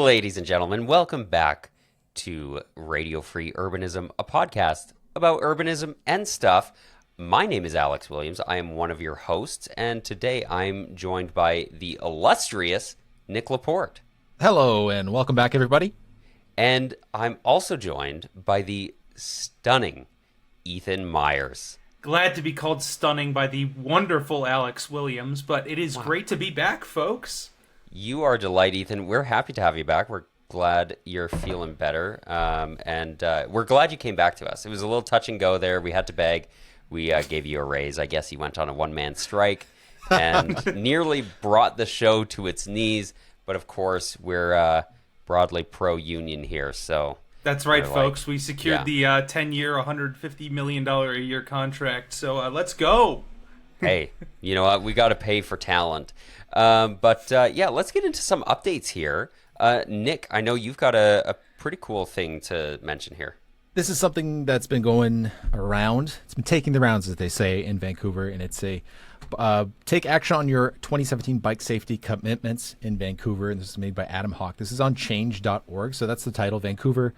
Ladies and gentlemen, welcome back to Radio Free Urbanism, a podcast about urbanism and stuff. My name is Alex Williams. I am one of your hosts, and today I'm joined by the illustrious Nick Laporte. Hello, and welcome back, everybody. And I'm also joined by the stunning Ethan Myers. Glad to be called stunning by the wonderful Alex Williams, but it is great to be back, folks. You are a delight, Ethan. We're happy to have you back. We're glad you're feeling better, and we're glad you came back to us. It was a little touch and go there. We had to beg. We gave you a raise. I guess you went on a one-man strike and nearly brought the show to its knees. But, of course, we're broadly pro-union here, so... That's right, folks. We secured the 10-year, $150 million a year contract, so let's go. Hey, you know what? We got to pay for talent. But let's get into some updates here. Nick, I know you've got a pretty cool thing to mention here. This is something that's been going around. It's been taking the rounds, as they say, in Vancouver, and it's a take action on your 2017 bike safety commitments in Vancouver, and this is made by Adam Hawk. This is on change.org, so that's the title, Vancouver.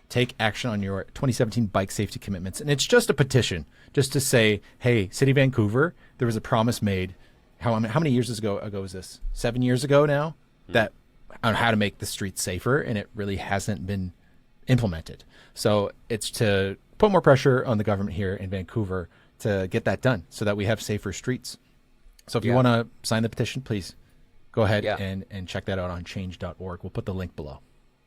Take action on your 2017 bike safety commitments. And it's just a petition, just to say, hey, City of Vancouver, there was a promise made. How many years ago was this? 7 years ago now? That on how to make the streets safer, and it really hasn't been implemented. So it's to put more pressure on the government here in Vancouver to get that done so that we have safer streets. So if you want to sign the petition, please go ahead and check that out on change.org. We'll put the link below.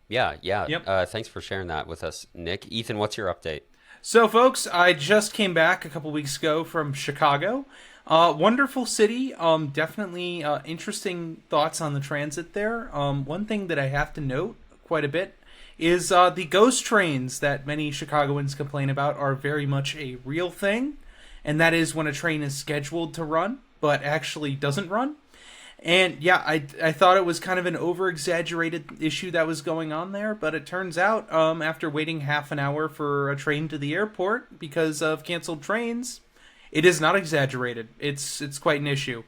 Yeah. Yep. Thanks for sharing that with us, Nick. Ethan, what's your update? So, folks, I just came back a couple weeks ago from Chicago. Wonderful city. Definitely interesting thoughts on the transit there. One thing that I have to note quite a bit is the ghost trains that many Chicagoans complain about are very much a real thing. And that is when a train is scheduled to run, but actually doesn't run. And yeah, I thought it was kind of an over-exaggerated issue that was going on there, but it turns out after waiting half an hour for a train to the airport because of canceled trains, it is not exaggerated. It's quite an issue.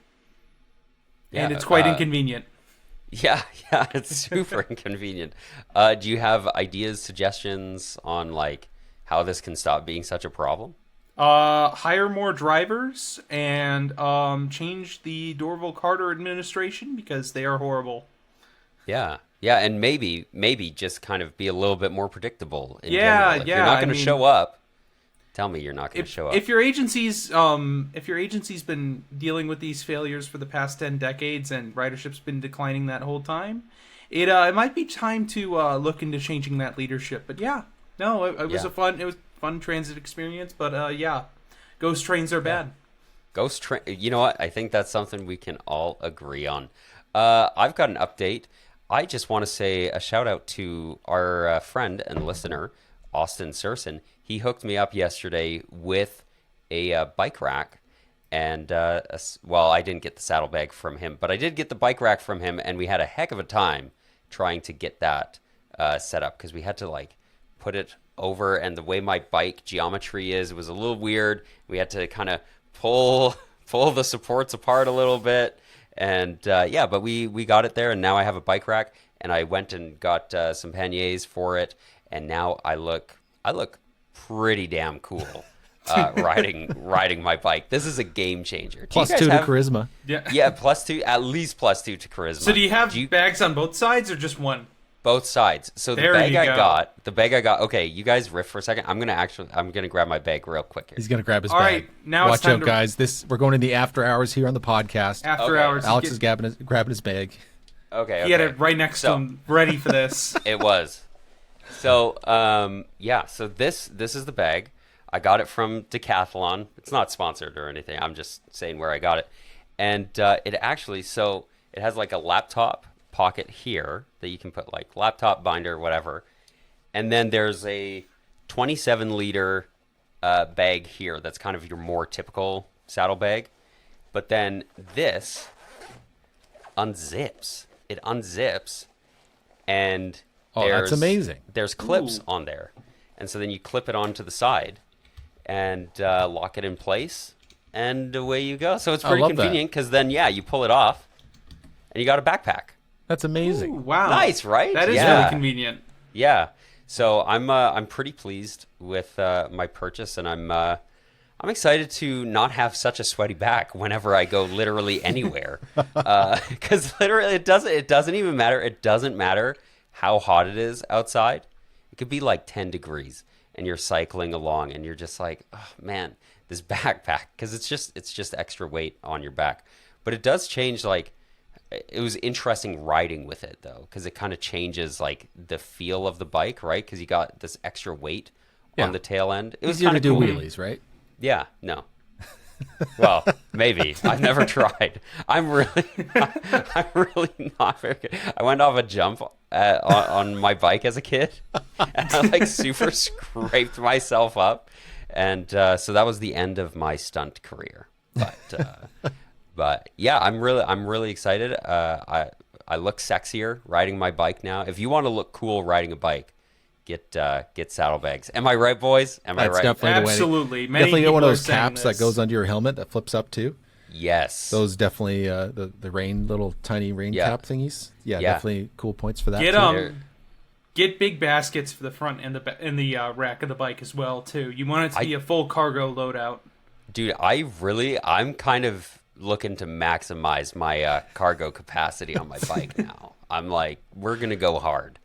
Yeah, and it's quite inconvenient. Yeah, it's super inconvenient. Do you have ideas, suggestions on like how this can stop being such a problem? Hire more drivers and change the Dorval-Carter administration because they are horrible. Yeah, and maybe just kind of be a little bit more predictable in general. If you're not going to show up, tell me you're not going to show up. If your agency's been dealing with these failures for the past 10 decades and ridership's been declining that whole time, it might be time to look into changing that leadership. But it was fun transit experience, but ghost trains are bad. Ghost train. You know what? I think that's something we can all agree on. I've got an update. I just want to say a shout out to our friend and listener, Austin Surson. He hooked me up yesterday with a bike rack, and I didn't get the saddlebag from him, but I did get the bike rack from him, and we had a heck of a time trying to get that set up because we had to like put it over, and the way my bike geometry is, it was a little weird. We had to kind of pull the supports apart a little bit, and but we got it there, and now I have a bike rack, and I went and got some panniers for it, and now I look pretty damn cool riding my bike. This is a game changer. +2 to charisma. Yeah, +2, at least +2 to charisma. So do you have bags on both sides or just one? Both sides. So the bag I got. Okay, you guys riff for a second. I'm gonna grab my bag real quick here. He's gonna grab his bag. All right, now watch it's time out, guys. We're going in the after hours here on the podcast. After hours. Alex is grabbing his bag. Okay. He had it right next to him, ready for this. It was. So So this is the bag. I got it from Decathlon. It's not sponsored or anything. I'm just saying where I got it, and it has like a laptop pocket here that you can put like laptop binder, whatever, and then there's a 27-liter bag here that's kind of your more typical saddle bag, but then this unzips. It unzips, and that's amazing. There's clips on there, and so then you clip it onto the side and lock it in place, and away you go. So it's pretty convenient because then you pull it off, and you got a backpack. That's amazing. Ooh, wow. Nice, right? That is Yeah. really convenient. Yeah. So I'm pretty pleased with my purchase, and I'm excited to not have such a sweaty back whenever I go literally anywhere. Because literally it doesn't even matter. It doesn't matter how hot it is outside. It could be like 10 degrees, and you're cycling along, and you're just like, oh man, this backpack, because it's just extra weight on your back. But it does change, like, it was interesting riding with it though, because it kind of changes like the feel of the bike, right? Because you got this extra weight on the tail end. It was Easier kind to of do cool. wheelies, right? Yeah, no. Well, maybe. I've never tried. I'm really not very good. I went off a jump on my bike as a kid, and I like super scraped myself up, and so that was the end of my stunt career. But yeah, I'm really excited. I look sexier riding my bike now. If you want to look cool riding a bike, get saddlebags. Am I right, boys? Am I That's right? definitely the way. Absolutely. Many Definitely get one of people those are saying caps that this. goes under your helmet that flips up too. Yes. Those definitely the rain little tiny rain Yeah. cap thingies. Yeah, Yeah. definitely cool points for that. Get too. get big baskets for the front and the rack of the bike as well too. You want it to be a full cargo loadout. Dude, I'm kind of looking to maximize my cargo capacity on my bike now. I'm like, we're gonna go hard.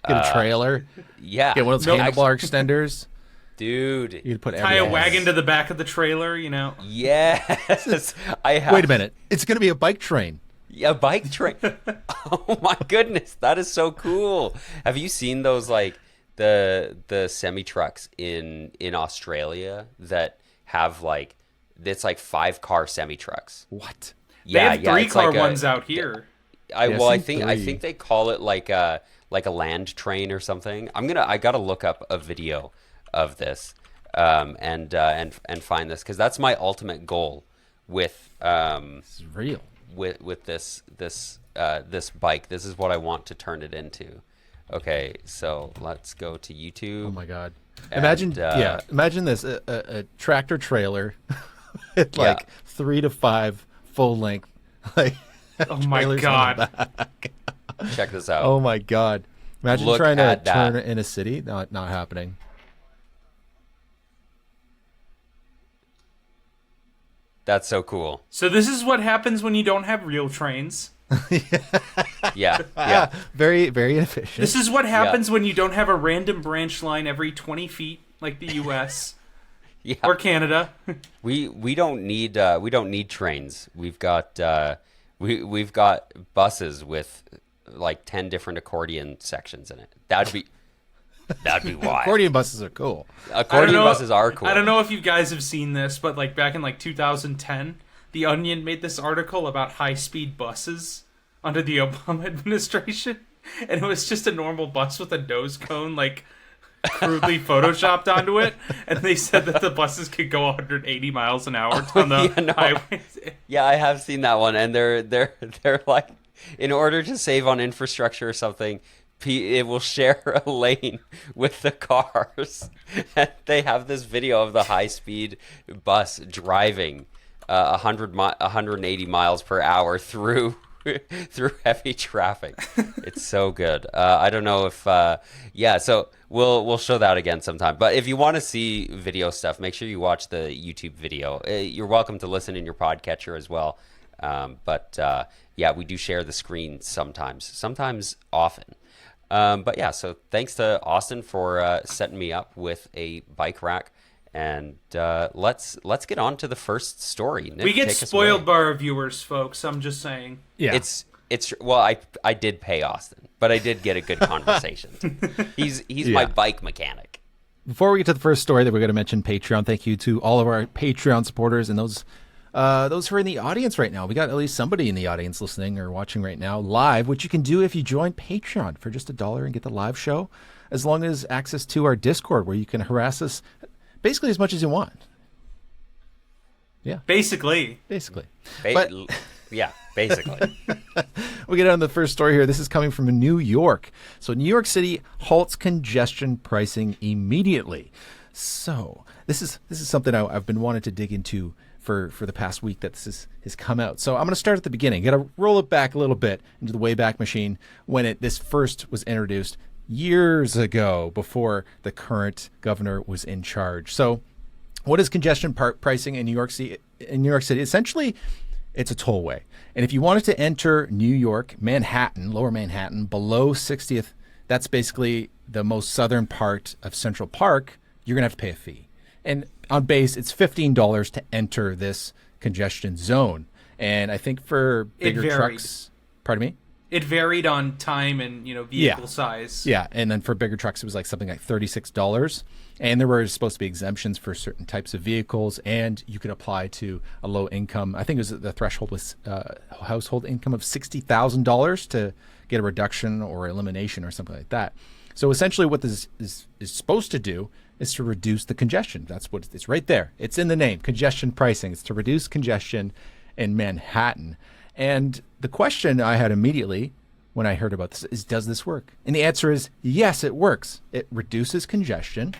Get a trailer. Yeah. Get one of those handlebar extenders. Dude. You can put Tie a everything. wagon to the back of the trailer, you know. Yes. I have. Wait a minute. It's going to be a bike train. A bike train. Oh my goodness, that is so cool. Have you seen those, like, the semi trucks in Australia that have like, it's like 5-car semi trucks? What? They have yeah, it's 3-car like ones out here. I I've think seen I 3. think they call it like a land train or something. I gotta look up a video of this and find this, because that's my ultimate goal with This is real. with this bike. This is what I want to turn it into. Okay, so let's go to YouTube. Oh my god! And, Imagine this: a tractor trailer, with like 3 to 5 full length, like. Oh my trailers on the god. back. check this out. Oh my god! Imagine Look trying to at that. turn it in a city. Not happening. That's so cool. So this is what happens when you don't have real trains. Yeah. Very very inefficient. This is what happens when you don't have a random branch line every 20 feet like the US Yeah. or Canada. We don't need trains. We've got we've got buses with like 10 different accordion sections in it. That'd be wild. Accordion buses are cool. Accordion buses are cool. I don't know if you guys have seen this, but like back in like 2010, The Onion made this article about high-speed buses under the Obama administration, and it was just a normal bus with a nose cone like crudely photoshopped onto it, and they said that the buses could go 180 miles an hour down the highways. Yeah, I have seen that one, and they're like, in order to save on infrastructure or something, it will share a lane with the cars. And they have this video of the high-speed bus driving 180 miles per hour through heavy traffic. It's so good. I don't know if so we'll show that again sometime. But if you want to see video stuff, make sure you watch the YouTube video. You're welcome to listen in your podcatcher as well. But we do share the screen sometimes often. But yeah, so thanks to Austin for setting me up with a bike rack. And let's get on to the first story. Nick, We get take us spoiled away. by our viewers, folks. I'm just saying. Yeah. It's well, I did pay Austin, but I did get a good conversation. He's my Yeah. bike mechanic. Before we get to the first story that we're going to mention, Patreon. Thank you to all of our Patreon supporters and those who are in the audience right now. We got at least somebody in the audience listening or watching right now live, which you can do if you join Patreon for just $1 and get the live show, as long as access to our Discord, where you can harass us basically as much as you want. Yeah, Basically. But Yeah, basically. we get on the first story here. This is coming from New York. So New York City halts congestion pricing immediately. So this is something I've been wanting to dig into for the past week that this has come out. So I'm going to start at the beginning. Got to roll it back a little bit into the Wayback Machine when this first was introduced years ago, before the current governor was in charge. So what is congestion pricing in New York City? Essentially, it's a tollway. And if you wanted to enter New York, Manhattan, lower Manhattan, below 60th, that's basically the most southern part of Central Park, you're going to have to pay a fee. And on base, it's $15 to enter this congestion zone. And I think for bigger trucks, pardon me? It varied on time and, vehicle size. Yeah, and then for bigger trucks, it was like something like $36. And there were supposed to be exemptions for certain types of vehicles, and you could apply to a low income. I think it was the threshold was household income of $60,000 to get a reduction or elimination or something like that. So essentially what this is supposed to do is to reduce the congestion. That's what it's right there. It's in the name, congestion pricing. It's to reduce congestion in Manhattan. And the question I had immediately when I heard about this is, does this work? And the answer is yes, it works. It reduces congestion.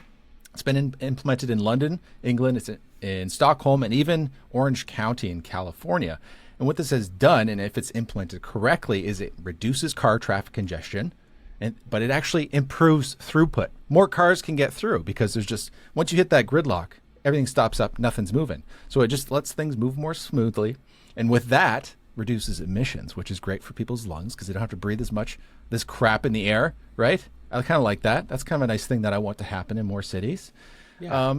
It's been implemented in London, England, it's in Stockholm, and even Orange County in California. And what this has done, and if it's implemented correctly, is it reduces car traffic congestion, but it actually improves throughput. More cars can get through because there's just, once you hit that gridlock, everything stops up, nothing's moving. So it just lets things move more smoothly. And with that, reduces emissions, which is great for people's lungs because they don't have to breathe as much this crap in the air, right? I kind of like that. That's kind of a nice thing that I want to happen in more cities. Yeah.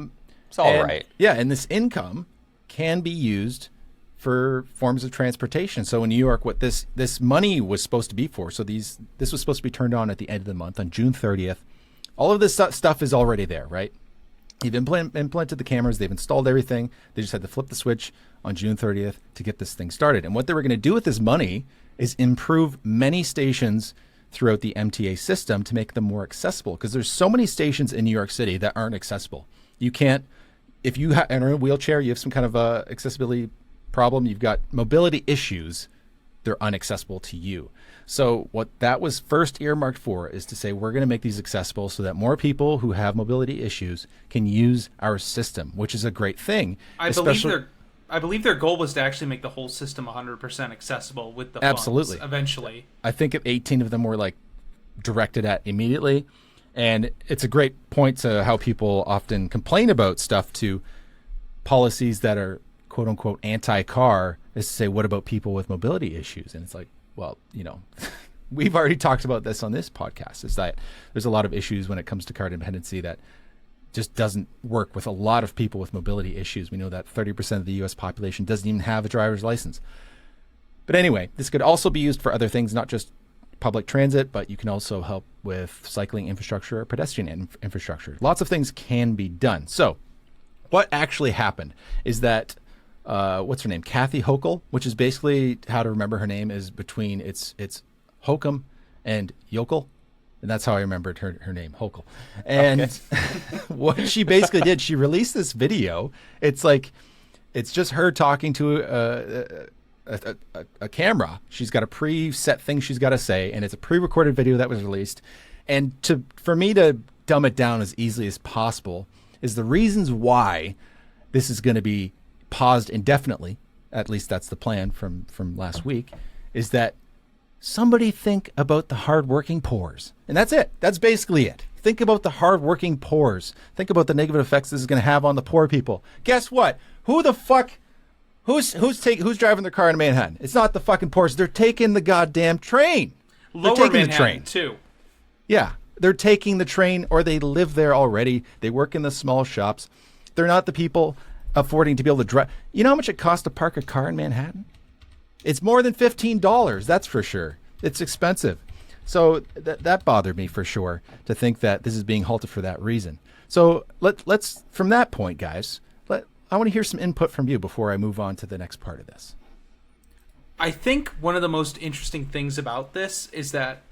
It's all right. Yeah, and this income can be used for forms of transportation. So in New York, what this money was supposed to be for, so this was supposed to be turned on at the end of the month on June 30th. All of this stuff is already there, right? They've implemented the cameras. They've installed everything. They just had to flip the switch on June 30th to get this thing started. And what they were going to do with this money is improve many stations throughout the MTA system to make them more accessible, because there's so many stations in New York City that aren't accessible. You can't, if you are in a wheelchair, you have some kind of accessibility problem, you've got mobility issues, they're unaccessible to you. So what that was first earmarked for is to say, we're going to make these accessible so that more people who have mobility issues can use our system, which is a great thing. I believe their goal was to actually make the whole system 100% accessible with the funds eventually. I think 18 of them were like directed at immediately. And it's a great point to how people often complain about stuff to policies that are quote unquote anti-car, is to say, what about people with mobility issues? And it's like, well, we've already talked about this on this podcast, is that there's a lot of issues when it comes to car dependency that just doesn't work with a lot of people with mobility issues. We know that 30% of the U.S. population doesn't even have a driver's license. But anyway, this could also be used for other things, not just public transit, but you can also help with cycling infrastructure or pedestrian infrastructure. Lots of things can be done. So what actually happened is that, what's her name? Kathy Hochul, which is basically how to remember her name is between it's Hokum and Yokel. And that's how I remembered her name, Hochul. And okay. What she basically did, she released this video. It's just her talking to a camera. She's got a preset thing she's got to say, and it's a pre-recorded video that was released. And for me to dumb it down as easily as possible is the reasons why this is going to be paused indefinitely. At least that's the plan from last week. Is that somebody think about the hardworking poors. And that's it. That's basically it. Think about the hardworking poors. Think about the negative effects this is going to have on the poor people. Guess what? Who the fuck? Who's driving their car in Manhattan? It's not the fucking poors. They're taking the goddamn train. Lower Manhattan, too. Yeah. They're taking the train, or they live there already. They work in the small shops. They're not the people affording to be able to drive. You know how much it costs to park a car in Manhattan? It's more than $15, that's for sure. It's expensive. So that bothered me for sure, to think that this is being halted for that reason. So let's from that point, guys, I want to hear some input from you before I move on to the next part of this. I think one of the most interesting things about this is that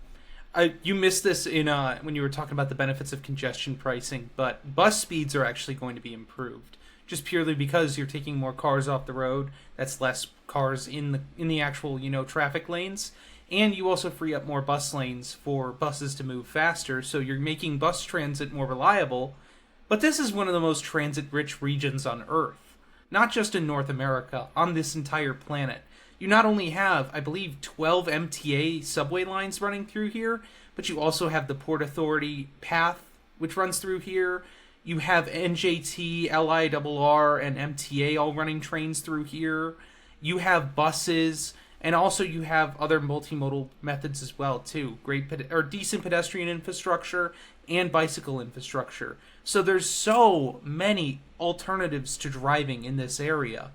you missed this in when you were talking about the benefits of congestion pricing, but bus speeds are actually going to be improved, just purely because you're taking more cars off the road. That's less cars in the actual traffic lanes, and you also free up more bus lanes for buses to move faster. So you're making bus transit more reliable. But this is one of the most transit-rich regions on Earth. not just in North America, on this entire planet. You not only have, I believe, 12 MTA subway lines running through here, but you also have the Port Authority path, which runs through here. You have NJT, LIRR, and MTA all running trains through here. You have buses, and also you have other multimodal methods as well, too. Decent pedestrian infrastructure and bicycle infrastructure. So there's so many alternatives to driving in this area.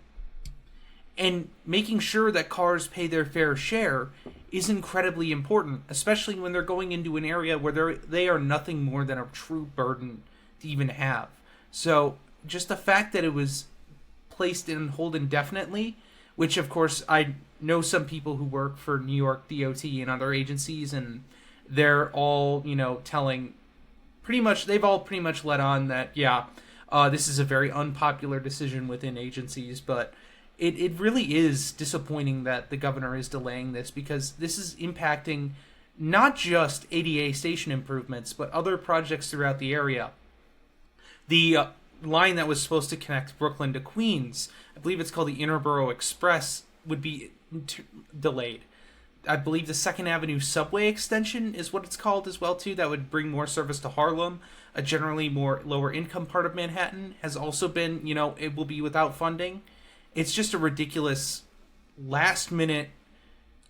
And making sure that cars pay their fair share is incredibly important, especially when they're going into an area where they are nothing more than a true burden to even have. So just the fact that it was placed in hold indefinitely, which of course I know some people who work for New York DOT and other agencies, and they're all, telling they've all pretty much let on that, this is a very unpopular decision within agencies, but it really is disappointing that the governor is delaying this, because this is impacting not just ADA station improvements, but other projects throughout the area. The line that was supposed to connect Brooklyn to Queens, I believe it's called the Interborough Express, would be delayed. I believe the 2nd Avenue subway extension is what it's called as well, too. That would bring more service to Harlem, a generally more lower income part of Manhattan, has also been, it will be without funding. It's just a ridiculous, last-minute,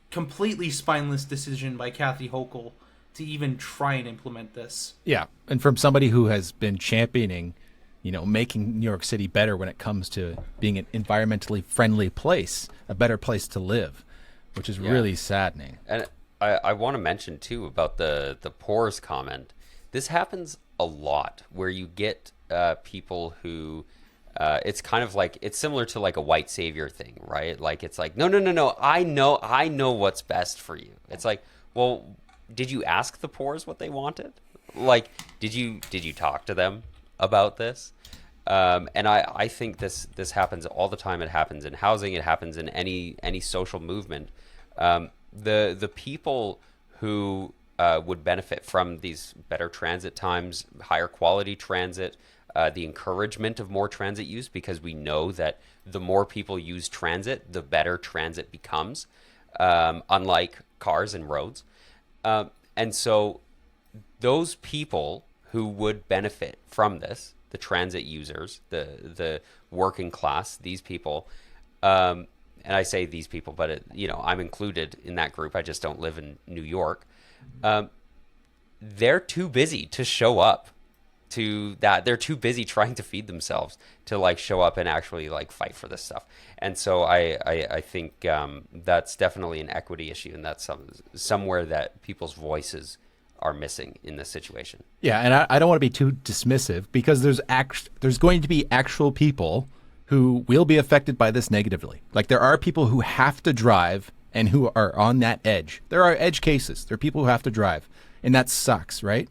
completely spineless decision by Kathy Hochul to even try and implement this. Yeah, and from somebody who has been championing, making New York City better when it comes to being an environmentally friendly place, a better place to live, which is really saddening. And I want to mention, too, about the pores comment. This happens a lot, where you get people who... it's kind of like, it's similar to like a white savior thing, right? Like, it's like, no, I know what's best for you. It's like, well, did you ask the poors what they wanted? Like, did you talk to them about this? And I think this happens all the time. It happens in housing. It happens in any social movement. The people who would benefit from these better transit times, higher quality transit, the encouragement of more transit use, because we know that the more people use transit, the better transit becomes, unlike cars and roads. And so those people who would benefit from this, the transit users, the working class, these people, and I say these people, but I'm included in that group. I just don't live in New York. They're too busy to show up to that. They're too busy trying to feed themselves to like show up and actually like fight for this stuff. And so I think that's definitely an equity issue, and that's somewhere that people's voices are missing in this situation. Yeah, and I don't want to be too dismissive, because there's going to be actual people who will be affected by this negatively. Like, there are people who have to drive and who are on that edge. There are edge cases. There are people who have to drive, and that sucks, right?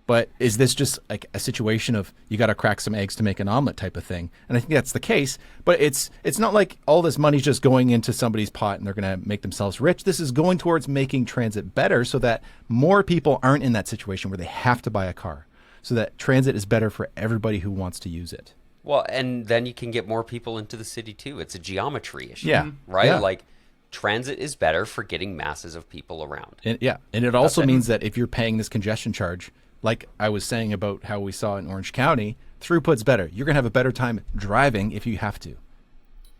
But is this just like a situation of you got to crack some eggs to make an omelet type of thing? And I think that's the case. But it's not like all this money's just going into somebody's pot and they're going to make themselves rich. This is going towards making transit better so that more people aren't in that situation where they have to buy a car, so that transit is better for everybody who wants to use it. Well, and then you can get more people into the city too. It's a geometry issue, right? Yeah. Like, transit is better for getting masses of people around. And it also means that if you're paying this congestion charge, like I was saying about how we saw in Orange County, throughput's better. You're going to have a better time driving if you have to.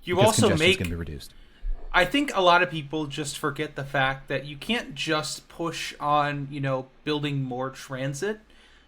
You also congestion's going to be reduced. I think a lot of people just forget the fact that you can't just push on, building more transit.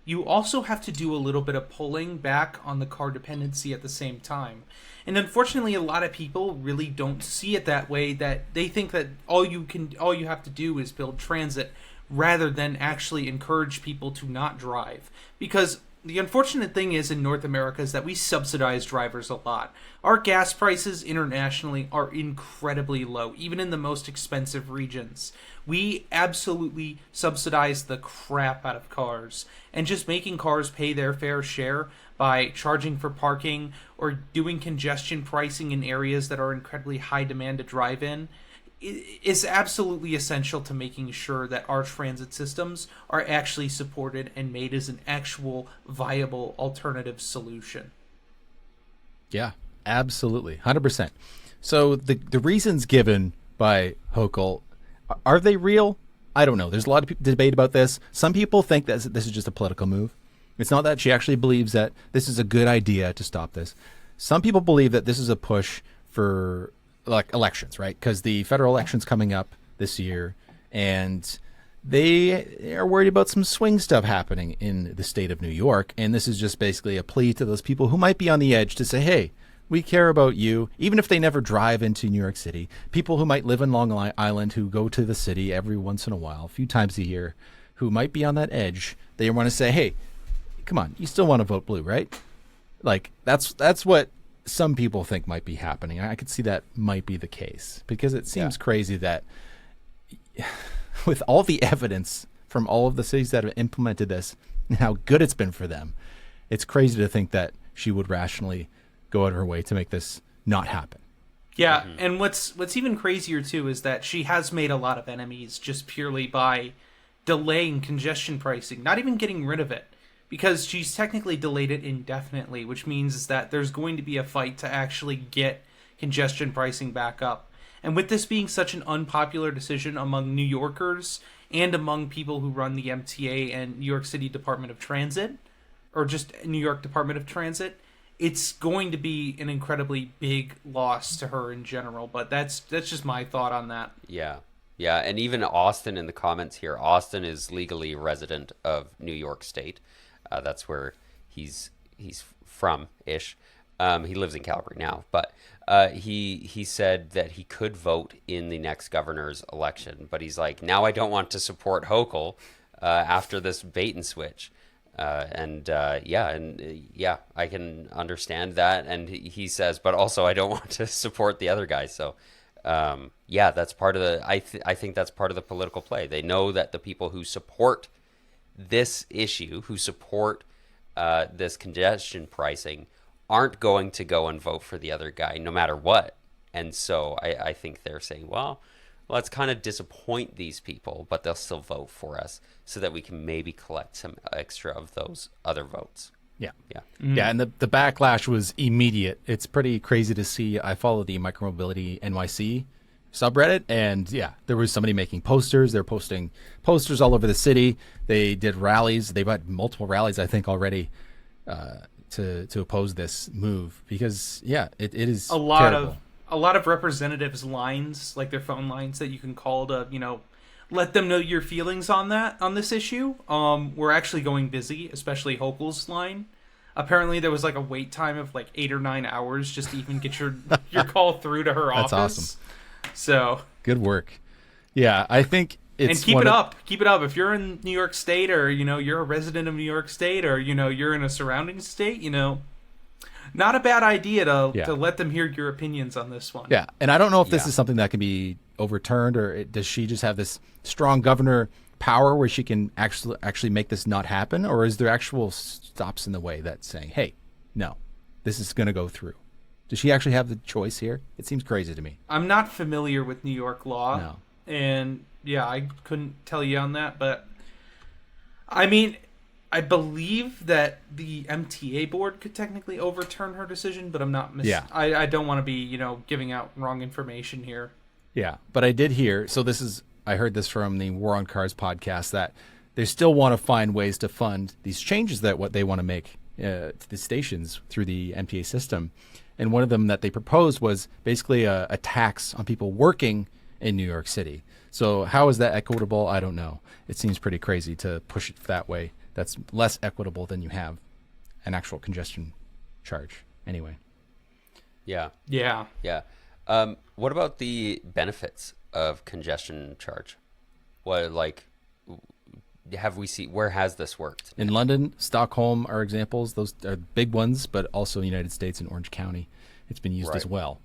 You also have to do a little bit of pulling back on the car dependency at the same time. And unfortunately, a lot of people really don't see it that way, that they think that all you have to do is build transit, rather than actually encourage people to not drive. Because the unfortunate thing is in North America is that we subsidize drivers a lot. Our gas prices internationally are incredibly low, even in the most expensive regions. We absolutely subsidize the crap out of cars, and just making cars pay their fair share by charging for parking or doing congestion pricing in areas that are incredibly high demand to drive in is absolutely essential to making sure that our transit systems are actually supported and made as an actual viable alternative solution. Yeah, Absolutely, 100%. So the reasons given by Hochul, are they real? I don't know. There's a lot of debate about this. Some people think that this is just a political move. It's not that she actually believes that this is a good idea to stop this. Some people believe that this is a push for like elections, right? Because the federal election's coming up this year, and they are worried about some swing stuff happening in the state of New York. And this is just basically a plea to those people who might be on the edge to say, hey, we care about you, even if they never drive into New York City. People who might live in Long Island, who go to the city every once in a while, a few times a year, who might be on that edge, they want to say, hey, come on, you still want to vote blue, right? Like, that's what some people think might be happening. I could see that might be the case, because it seems crazy that with all the evidence from all of the cities that have implemented this and how good it's been for them, it's crazy to think that she would rationally go out of her way to make this not happen. Yeah, and what's even crazier too is that she has made a lot of enemies just purely by delaying congestion pricing, not even getting rid of it, because she's technically delayed it indefinitely, which means that there's going to be a fight to actually get congestion pricing back up. And with this being such an unpopular decision among New Yorkers and among people who run the MTA and New York City Department of Transit, or just New York Department of Transit, it's going to be an incredibly big loss to her in general. But that's just my thought on that. Yeah. Yeah, and even Austin in the comments here. Austin is legally resident of New York State. That's where he's from-ish. He lives in Calgary now, but he said that he could vote in the next governor's election, but he's like, now I don't want to support Hochul after this bait and switch. I can understand that. And he says, but also I don't want to support the other guy. So, that's part of the. I think that's part of the political play. They know that the people who support this issue, who support this congestion pricing, aren't going to go and vote for the other guy, no matter what. And so I think they're saying, well, let's kind of disappoint these people, but they'll still vote for us so that we can maybe collect some extra of those other votes. Yeah. Yeah. Yeah, and the backlash was immediate. It's pretty crazy to see. I follow the Micromobility NYC subreddit, and there was somebody making posters. They're posting posters all over the city. They did rallies. They've had multiple rallies, I think, already to oppose this move, because it is a lot terrible. A lot of representatives' lines, like their phone lines that you can call to, let them know your feelings on this issue. We're actually going busy, especially Hochul's line. Apparently there was like a wait time of like 8 or 9 hours just to even get your call through to her office. That's awesome. So good work. Yeah, I think it's and keep it up. Keep it up. If you're in New York State, or you're a resident of New York State, or you're in a surrounding state, not a bad idea to let them hear your opinions on this one. Yeah, and I don't know if this is something that can be overturned, or does she just have this strong governor power where she can actually make this not happen, or is there actual stops in the way that's saying, hey, no, this is going to go through? Does she actually have the choice here? It seems crazy to me. I'm not familiar with New York law, No. and I couldn't tell you on that, but I mean, I believe that the MTA board could technically overturn her decision, but I'm not. I don't want to be, giving out wrong information here. Yeah, but I did hear. So I heard this from the War on Cars podcast, that they still want to find ways to fund these changes that what they want to make to the stations through the MTA system. And one of them that they proposed was basically a tax on people working in New York City. So how is that equitable? I don't know. It seems pretty crazy to push it that way. That's less equitable than you have an actual congestion charge anyway. Yeah. Yeah. Yeah. What about the benefits of congestion charge? What, have we seen, where has this worked? In London, Stockholm are examples. Those are big ones, but also in the United States and Orange County, it's been used as well.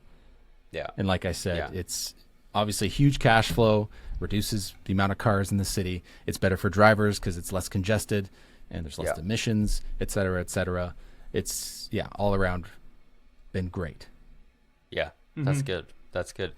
Yeah. And like I said, it's obviously huge cash flow, reduces the amount of cars in the city. It's better for drivers because it's less congested and there's less emissions, et cetera, et cetera. It's, all around been great. Yeah, that's good. That's good.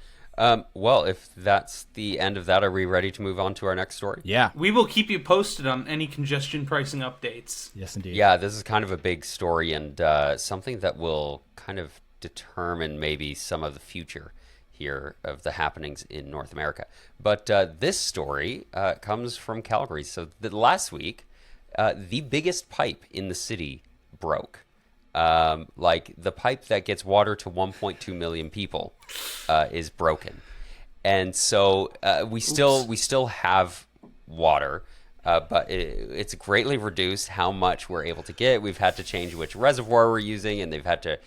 Well, if that's the end of that, are we ready to move on to our next story? Yeah. We will keep you posted on any congestion pricing updates. Yes, indeed. Yeah, this is kind of a big story, and something that will kind of determine maybe some of the future here of the happenings in North America. But this story comes from Calgary. So last week, the biggest pipe in the city broke. Like the pipe that gets water to 1.2 million people is broken. And so we still have water, but it's greatly reduced how much we're able to get. We've had to change which reservoir we're using, and they've had to,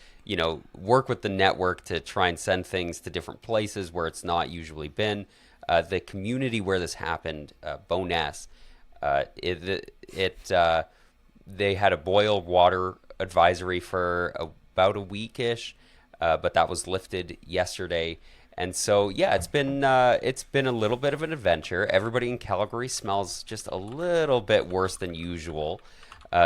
work with the network to try and send things to different places where it's not usually been. The community where this happened, Bowness, they had a boil water advisory for about a weekish, but that was lifted yesterday. And so, yeah, it's been a little bit of an adventure. Everybody in Calgary smells just a little bit worse than usual,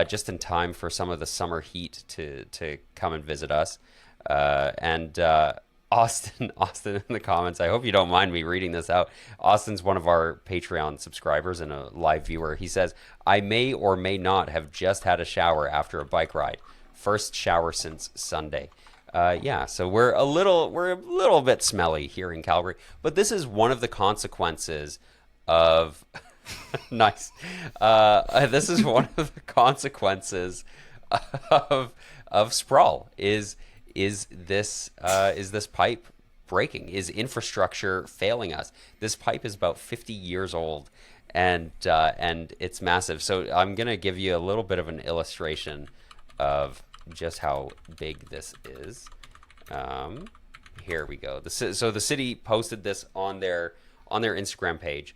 just in time for some of the summer heat to come and visit us. And Austin in the comments, I hope you don't mind me reading this out. Austin's one of our Patreon subscribers and a live viewer. He says, I may or may not have just had a shower after a bike ride. First shower since Sunday. So we're a little bit smelly here in Calgary, but this is one of the consequences of nice. This is one of the consequences of sprawl. Is this pipe breaking? Is infrastructure failing us? This pipe is about 50 years old, and it's massive. So I'm gonna give you a little bit of an illustration of just how big this is. Here we go. So the city posted this on their Instagram page.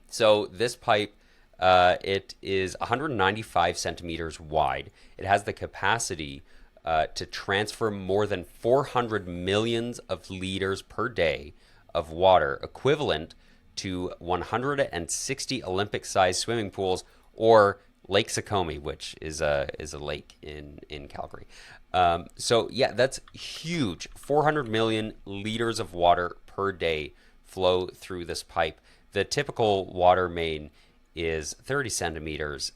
So this pipe, it is 195 centimeters wide. It has the capacity to transfer more than 400 millions of liters per day of water, equivalent to 160 Olympic-sized swimming pools, or Lake Sukomi, which is a lake in Calgary. So yeah, that's huge. 400 million liters of water per day flow through this pipe. The typical water main is 30 centimeters,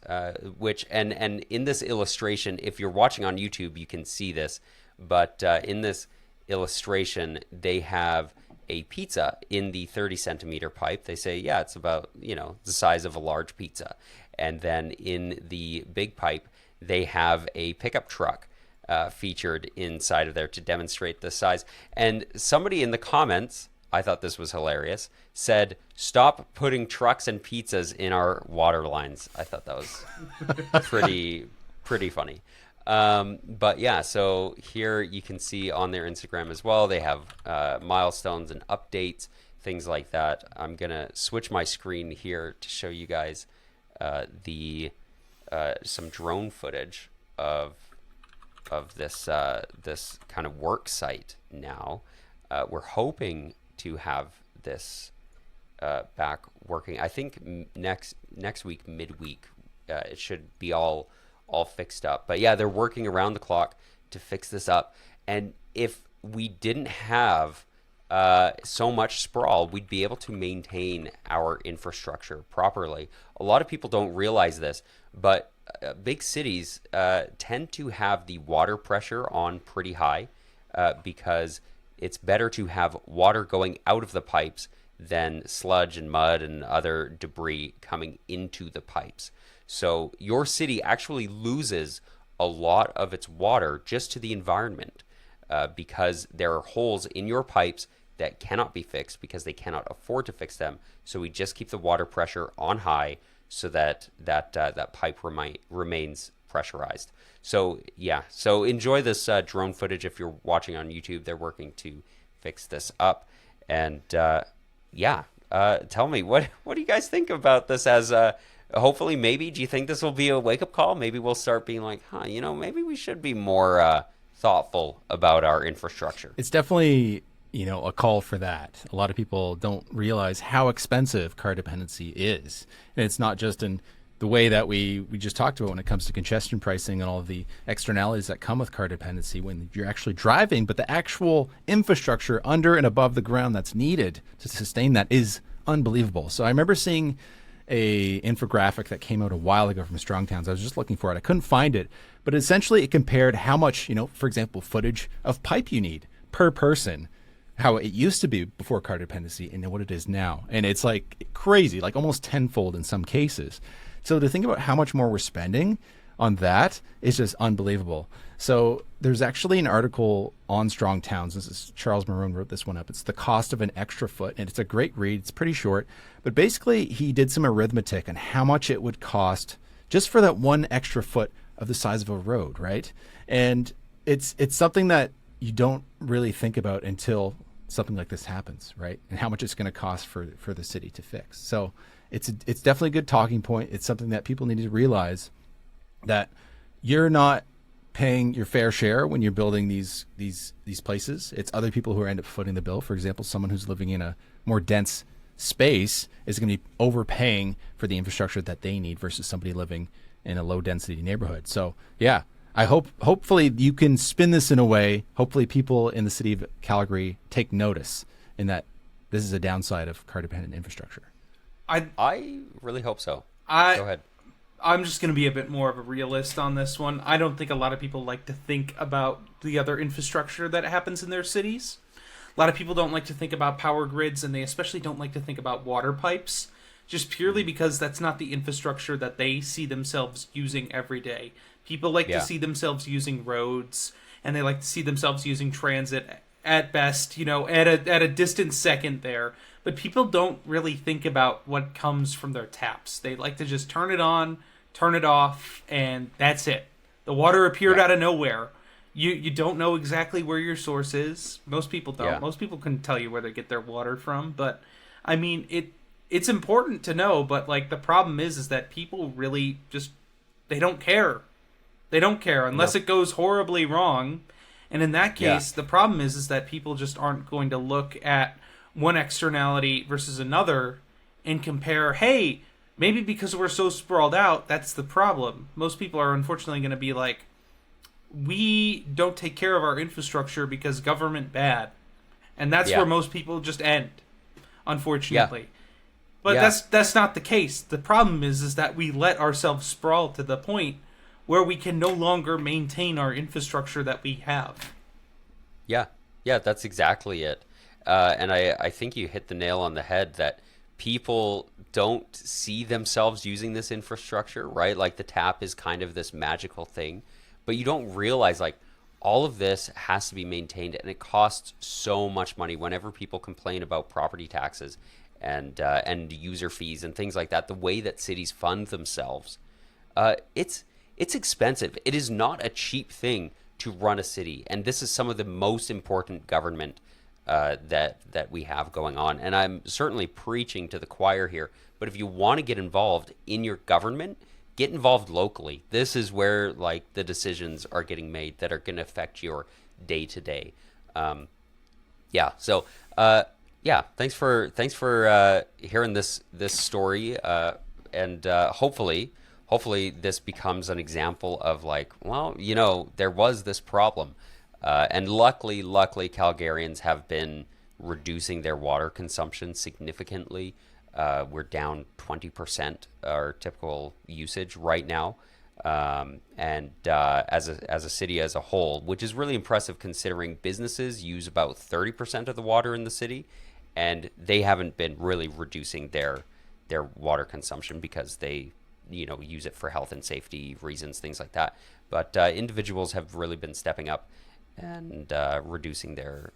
which and in this illustration, if you're watching on YouTube, you can see this. But in this illustration, they have a pizza in the 30 centimeter pipe. They say, yeah, it's about the size of a large pizza. And then in the big pipe, they have a pickup truck featured inside of there to demonstrate the size. And somebody in the comments, I thought this was hilarious, said, stop putting trucks and pizzas in our water lines. I thought that was pretty funny. But yeah, so here you can see on their Instagram as well, they have milestones and updates, things like that. I'm going to switch my screen here to show you guys some drone footage of this this kind of work site now. We're hoping to have this back working. I think next week, midweek, it should be all fixed up. But yeah, they're working around the clock to fix this up. And if we didn't have so much sprawl, we'd be able to maintain our infrastructure properly. A lot of people don't realize this, but big cities tend to have the water pressure on pretty high because it's better to have water going out of the pipes than sludge and mud and other debris coming into the pipes. So your city actually loses a lot of its water just to the environment because there are holes in your pipes that cannot be fixed because they cannot afford to fix them. So we just keep the water pressure on high so that pipe remains pressurized. So yeah, so enjoy this drone footage if you're watching on YouTube. They're working to fix this up. And tell me, what do you guys think about this as hopefully, maybe, do you think this will be a wake-up call? Maybe we'll start being like, maybe we should be more thoughtful about our infrastructure. It's definitely a call for that. A lot of people don't realize how expensive car dependency is. And it's not just in the way that we just talked about when it comes to congestion pricing and all of the externalities that come with car dependency when you're actually driving, but the actual infrastructure under and above the ground that's needed to sustain that is unbelievable. So I remember seeing a infographic that came out a while ago from Strong Towns. I was just looking for it. I couldn't find it, but essentially it compared how much, for example, footage of pipe you need per person, how it used to be before car dependency and what it is now. And it's like crazy, like almost tenfold in some cases. So to think about how much more we're spending on that is just unbelievable. So there's actually an article on Strong Towns. This is Charles Maroon wrote this one up. It's The Cost of an Extra Foot, and it's a great read. It's pretty short, but basically he did some arithmetic on how much it would cost just for that one extra foot of the size of a road, right? And it's something that you don't really think about until something like this happens, right? And how much it's going to cost for the city to fix. So it's definitely a good talking point. It's something that people need to realize, that you're not paying your fair share when you're building these places. It's other people who end up footing the bill. For example, someone who's living in a more dense space is going to be overpaying for the infrastructure that they need versus somebody living in a low density neighborhood. So yeah, hopefully you can spin this in a way. Hopefully people in the city of Calgary take notice in that this is a downside of car dependent infrastructure. I really hope so. Go ahead. I'm just going to be a bit more of a realist on this one. I don't think a lot of people like to think about the other infrastructure that happens in their cities. A lot of people don't like to think about power grids, and they especially don't like to think about water pipes, just purely because that's not the infrastructure that they see themselves using every day. People like to see themselves using roads, and they like to see themselves using transit at best, at a distant second there. But people don't really think about what comes from their taps. They like to just turn it on, turn it off, and that's it. The water appeared out of nowhere. You don't know exactly where your source is. Most people don't. Yeah. Most people couldn't tell you where they get their water from. But, I mean, it's important to know, but, like, the problem is that people really just, they don't care. They don't care unless it goes horribly wrong. And in that case, the problem is that people just aren't going to look at one externality versus another and compare, hey, maybe because we're so sprawled out, that's the problem. Most people are unfortunately going to be like, we don't take care of our infrastructure because government bad. And that's where most people just end, unfortunately. Yeah. But that's not the case. The problem is that we let ourselves sprawl to the point where we can no longer maintain our infrastructure that we have. Yeah, that's exactly it. And I think you hit the nail on the head that people don't see themselves using this infrastructure, right? Like the tap is kind of this magical thing, but you don't realize like all of this has to be maintained, and it costs so much money. Whenever people complain about property taxes and user fees and things like that, the way that cities fund themselves, it's expensive. It is not a cheap thing to run a city, and this is some of the most important government that we have going on. And I'm certainly preaching to the choir here, but if you want to get involved in your government, get involved locally. This is where like the decisions are getting made that are going to affect your day to day. So thanks for hearing this story, and hopefully this becomes an example of like, well, there was this problem. And luckily, Calgarians have been reducing their water consumption significantly. We're down 20% our typical usage right now, and as a city as a whole, which is really impressive considering businesses use about 30% of the water in the city, and they haven't been really reducing their water consumption because they use it for health and safety reasons, things like that. But individuals have really been stepping up and reducing their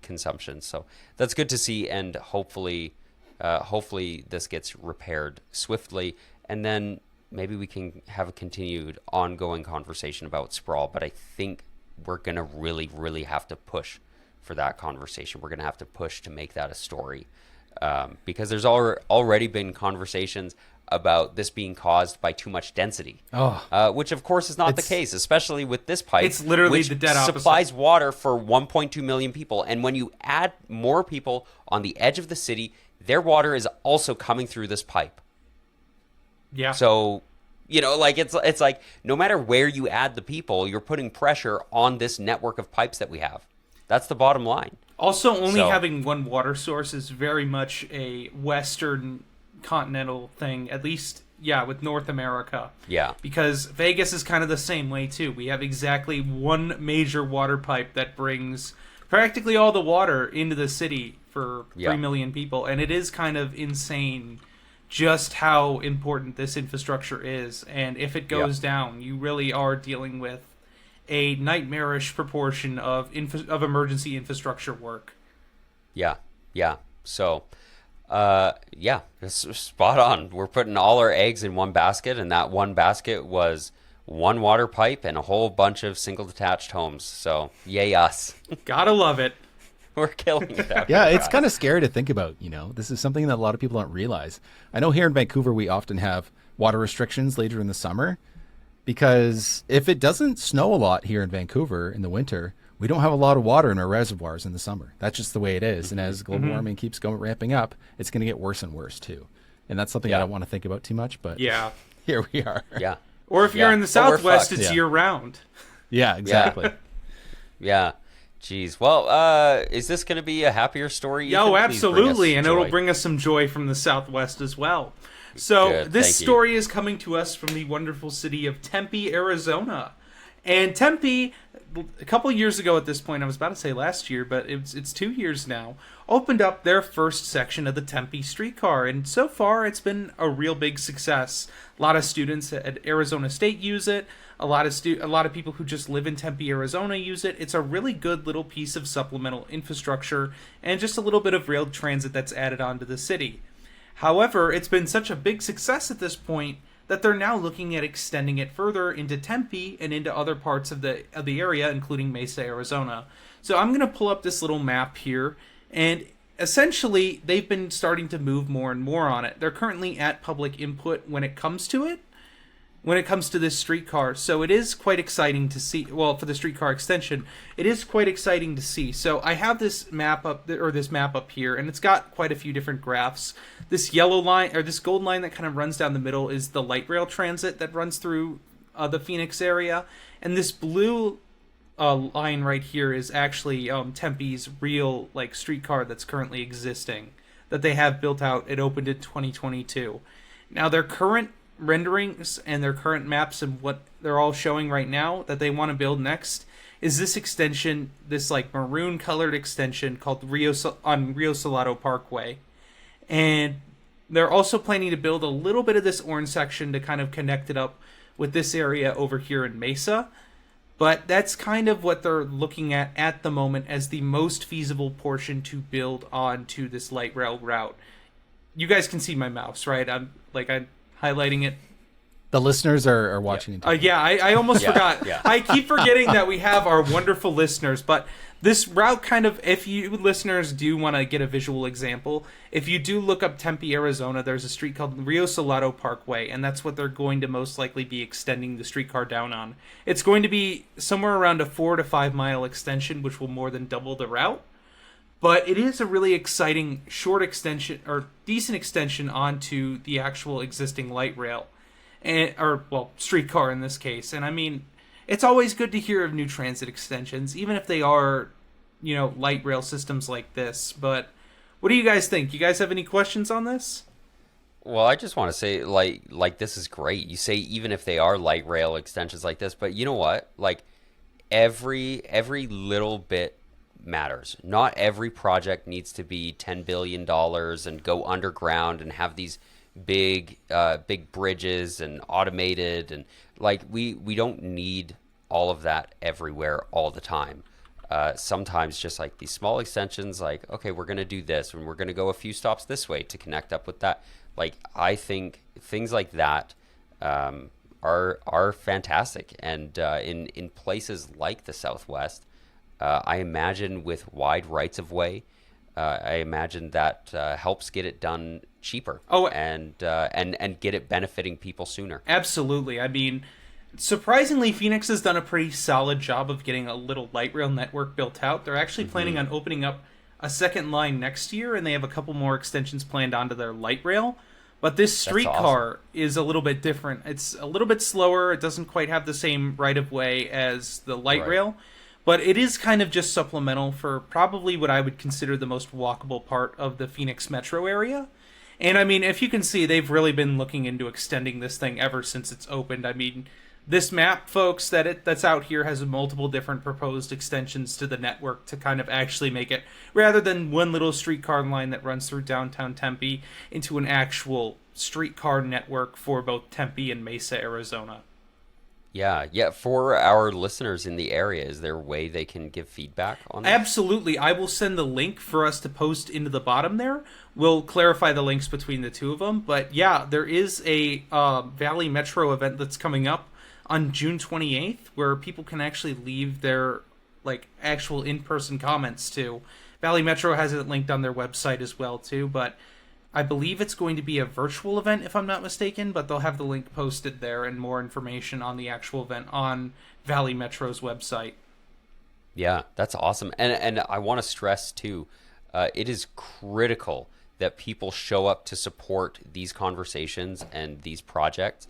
consumption. So that's good to see, and hopefully this gets repaired swiftly, and then maybe we can have a continued ongoing conversation about sprawl. But I think we're going to really, really have to push for that conversation. We're going to have to push to make that a story, because there's already been conversations about this being caused by too much density, which of course is not the case, especially with this pipe. It's literally which the dead opposite. Supplies water for 1.2 million people, and when you add more people on the edge of the city, their water is also coming through this pipe. Yeah. So, like it's like no matter where you add the people, you're putting pressure on this network of pipes that we have. That's the bottom line. Also, only having one water source is very much a Western continental thing, at least, yeah, with North America. Yeah. Because Vegas is kind of the same way, too. We have exactly one major water pipe that brings practically all the water into the city for 3 million people. And it is kind of insane just how important this infrastructure is. And if it goes down, you really are dealing with a nightmarish proportion of emergency infrastructure work. Yeah. So, it's spot on. We're putting all our eggs in one basket, and that one basket was one water pipe and a whole bunch of single detached homes. So, yay us. Gotta love it. We're killing it out Yeah, here, it's guys. kind of scary to think about, This is something that a lot of people don't realize. I know here in Vancouver, we often have water restrictions later in the summer because if it doesn't snow a lot here in Vancouver in the winter, we don't have a lot of water in our reservoirs in the summer. That's just the way it is. And as global warming keeps ramping up, it's going to get worse and worse too. And that's something I don't want to think about too much, but here we are. Yeah. Or if you're in the Well, we're Southwest, fucked. it's year-round. Yeah, exactly. Yeah. Jeez. Well, is this going to be a happier story? Oh, Ethan? Please bring us absolutely, and it'll joy. bring us some joy from the Southwest as well. So Good, this thank you. story is coming to us from the wonderful city of Tempe, Arizona. And Tempe, a couple years ago at this point, I was about to say last year, but it's 2 years now, opened up their first section of the Tempe streetcar. And so far, it's been a real big success. A lot of students at Arizona State use it. A lot of people who just live in Tempe, Arizona use it. It's a really good little piece of supplemental infrastructure and just a little bit of rail transit that's added onto the city. However, it's been such a big success at this point that they're now looking at extending it further into Tempe and into other parts of the area, including Mesa, Arizona. So I'm going to pull up this little map here, and essentially they've been starting to move more and more on it. They're currently at public input when it comes to this streetcar. So it is quite exciting to see. Well, for the streetcar extension, it is quite exciting to see. So I have this map up here, and it's got quite a few different graphs. This yellow line, or this gold line that kind of runs down the middle, is the light rail transit that runs through the Phoenix area, and this blue line right here is actually Tempe's real streetcar that's currently existing that they have built out. It opened in 2022. Now their current renderings and their current maps and what they're all showing right now that they want to build next is this extension, this maroon colored extension called Rio Salado Parkway. And they're also planning to build a little bit of this orange section to kind of connect it up with this area over here in Mesa. But that's kind of what they're looking at the moment as the most feasible portion to build onto this light rail route. You guys can see my mouse, right? I'm highlighting it. The listeners are watching. I almost forgot. Yeah. I keep forgetting that we have our wonderful listeners, but this route kind of, if you listeners do want to get a visual example, if you do look up Tempe, Arizona, there's a street called Rio Salado Parkway, and that's what they're going to most likely be extending the streetcar down on. It's going to be somewhere around a 4 to 5 mile extension, which will more than double the route. But it is a really exciting short extension, or decent extension, onto the actual existing light rail, streetcar in this case. And I mean, it's always good to hear of new transit extensions, even if they are, light rail systems like this. But what do you guys think? You guys have any questions on this? Well, I just want to say, this is great. You say even if they are light rail extensions like this, but you know what? Every little bit matters. Not every project needs to be $10 billion and go underground and have these big bridges and automated, and we don't need all of that everywhere all the time. Sometimes just these small extensions, okay, we're going to do this and we're going to go a few stops this way to connect up with that. I think things like that are fantastic, and in places like the Southwest, I imagine with wide rights of way, I imagine that helps get it done cheaper. And get it benefiting people sooner. Absolutely. I mean, surprisingly, Phoenix has done a pretty solid job of getting a little light rail network built out. They're actually planning on opening up a second line next year, and they have a couple more extensions planned onto their light rail. But this streetcar is a little bit different. It's a little bit slower. It doesn't quite have the same right of way as the light rail. But it is kind of just supplemental for probably what I would consider the most walkable part of the Phoenix metro area. And I mean, if you can see, they've really been looking into extending this thing ever since it's opened. I mean, this map, folks, that's out here has multiple different proposed extensions to the network to kind of actually make it, rather than one little streetcar line that runs through downtown Tempe, into an actual streetcar network for both Tempe and Mesa, Arizona. Yeah. For our listeners in the area, is there a way they can give feedback on that? Absolutely. I will send the link for us to post into the bottom there. We'll clarify the links between the two of them. But yeah, there is a Valley Metro event that's coming up on June 28th where people can actually leave their like actual in-person comments too. Valley Metro has it linked on their website as well too, but I believe it's going to be a virtual event, if I'm not mistaken, but they'll have the link posted there and more information on the actual event on Valley Metro's website. Yeah, that's awesome. And I want to stress, too, it is critical that people show up to support these conversations and these projects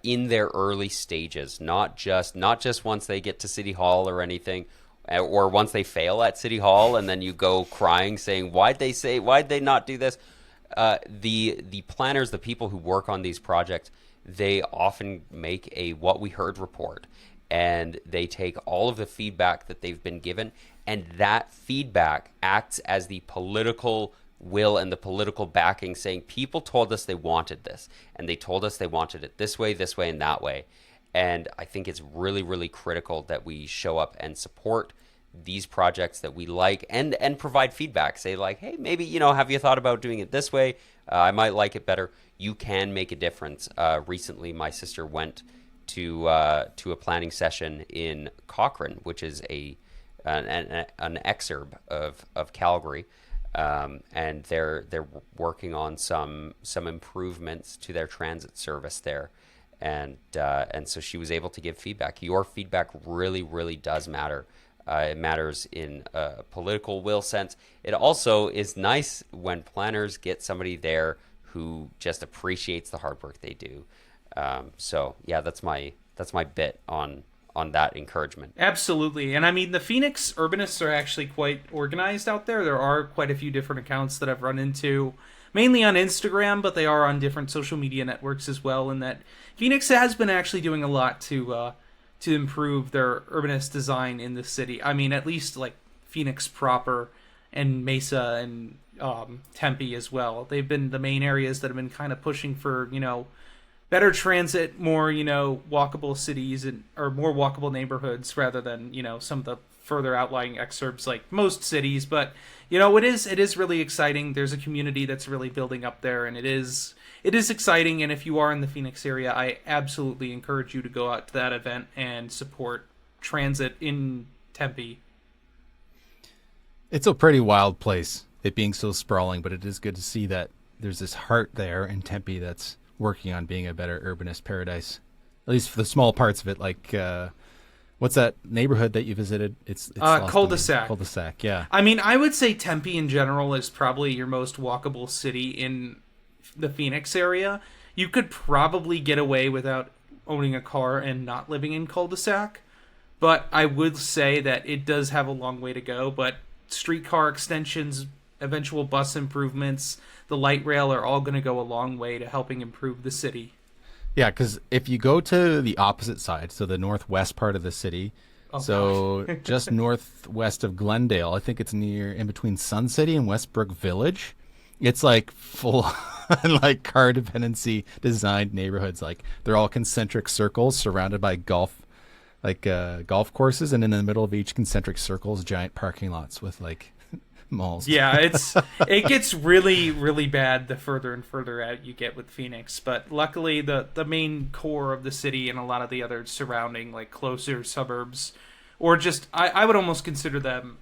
in their early stages, not just once they get to City Hall or anything, or once they fail at City Hall and then you go crying saying, why'd they not do this? The planners, the people who work on these projects, they often make a what we heard report, and they take all of the feedback that they've been given, and that feedback acts as the political will and the political backing, saying people told us they wanted this, and they told us they wanted it this way, and that way. And I think it's really, really critical that we show up and support these projects that we like and provide feedback. Say like, hey, maybe, have you thought about doing it this way? I might like it better. You can make a difference. Recently, my sister went to a planning session in Cochrane, which is an exurb of Calgary, and they're working on some improvements to their transit service there. And so she was able to give feedback. Your feedback really, really does matter. It matters in a political will sense. It also is nice when planners get somebody there who just appreciates the hard work they do. So yeah, that's my bit on that encouragement. Absolutely. And I mean, the Phoenix urbanists are actually quite organized out there. There are quite a few different accounts that I've run into, mainly on Instagram, but they are on different social media networks as well. And that Phoenix has been actually doing a lot to improve their urbanist design in the city. I mean, at least like Phoenix proper and Mesa and Tempe as well. They've been the main areas that have been kind of pushing for, better transit, more, walkable cities or more walkable neighborhoods rather than, some of the further outlying exurbs like most cities. But, it is really exciting. There's a community that's really building up there, and it is exciting. And if you are in the Phoenix area, I absolutely encourage you to go out to that event and support transit in Tempe. It's a pretty wild place, it being so sprawling, but it is good to see that there's this heart there in Tempe that's working on being a better urbanist paradise, at least for the small parts of it. Like, what's that neighborhood that you visited? It's Cul-de-sac. Cul-de-sac, yeah. I mean, I would say Tempe in general is probably your most walkable city in the Phoenix area. You could probably get away without owning a car and not living in cul-de-sac, but I would say that it does have a long way to go. But streetcar extensions, eventual bus improvements, the light rail are all going to go a long way to helping improve the city. Yeah, because if you go to the opposite side, so the northwest part of the city, just northwest of Glendale, I think it's in between Sun City and Westbrook Village, it's like full like car dependency designed neighborhoods. Like they're all concentric circles surrounded by golf golf courses, and in the middle of each concentric circle is giant parking lots with like malls. Yeah, it gets really, really bad the further and further out you get with Phoenix. But luckily, the main core of the city and a lot of the other surrounding, like closer suburbs, or just I would almost consider them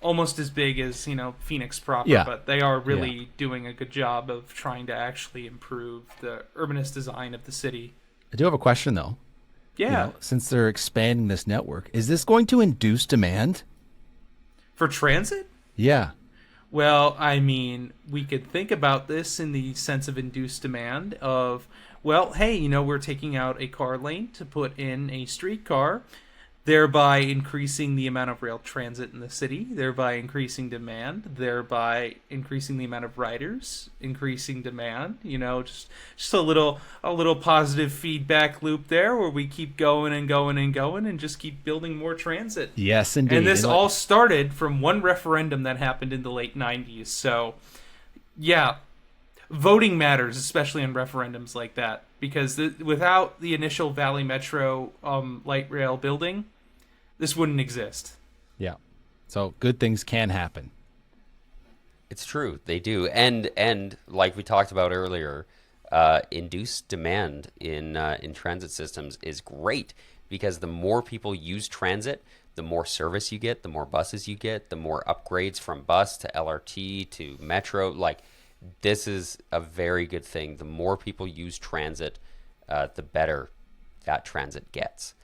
almost as big as Phoenix proper. Yeah. But they are really doing a good job of trying to actually improve the urbanist design of the city. I do have a question though. Yeah. Since they're expanding this network, is this going to induce demand for transit? Yeah. Well, I mean, we could think about this in the sense of induced demand of, well, hey, we're taking out a car lane to put in a streetcar. thereby increasing the amount of rail transit in the city, thereby increasing demand, thereby increasing the amount of riders, increasing demand. Just a little positive feedback loop there, where we keep going and going and going and just keep building more transit. Yes, indeed. And this all started from one referendum that happened in the late 90s. So, yeah, voting matters, especially in referendums like that, because without the initial Valley Metro light rail building, this wouldn't exist. Yeah. So good things can happen. It's true, they do, and like we talked about earlier, induced demand in transit systems is great, because the more people use transit, the more service you get, the more buses you get, the more upgrades from bus to LRT to metro. Like, this is a very good thing. The more people use transit, the better that transit gets.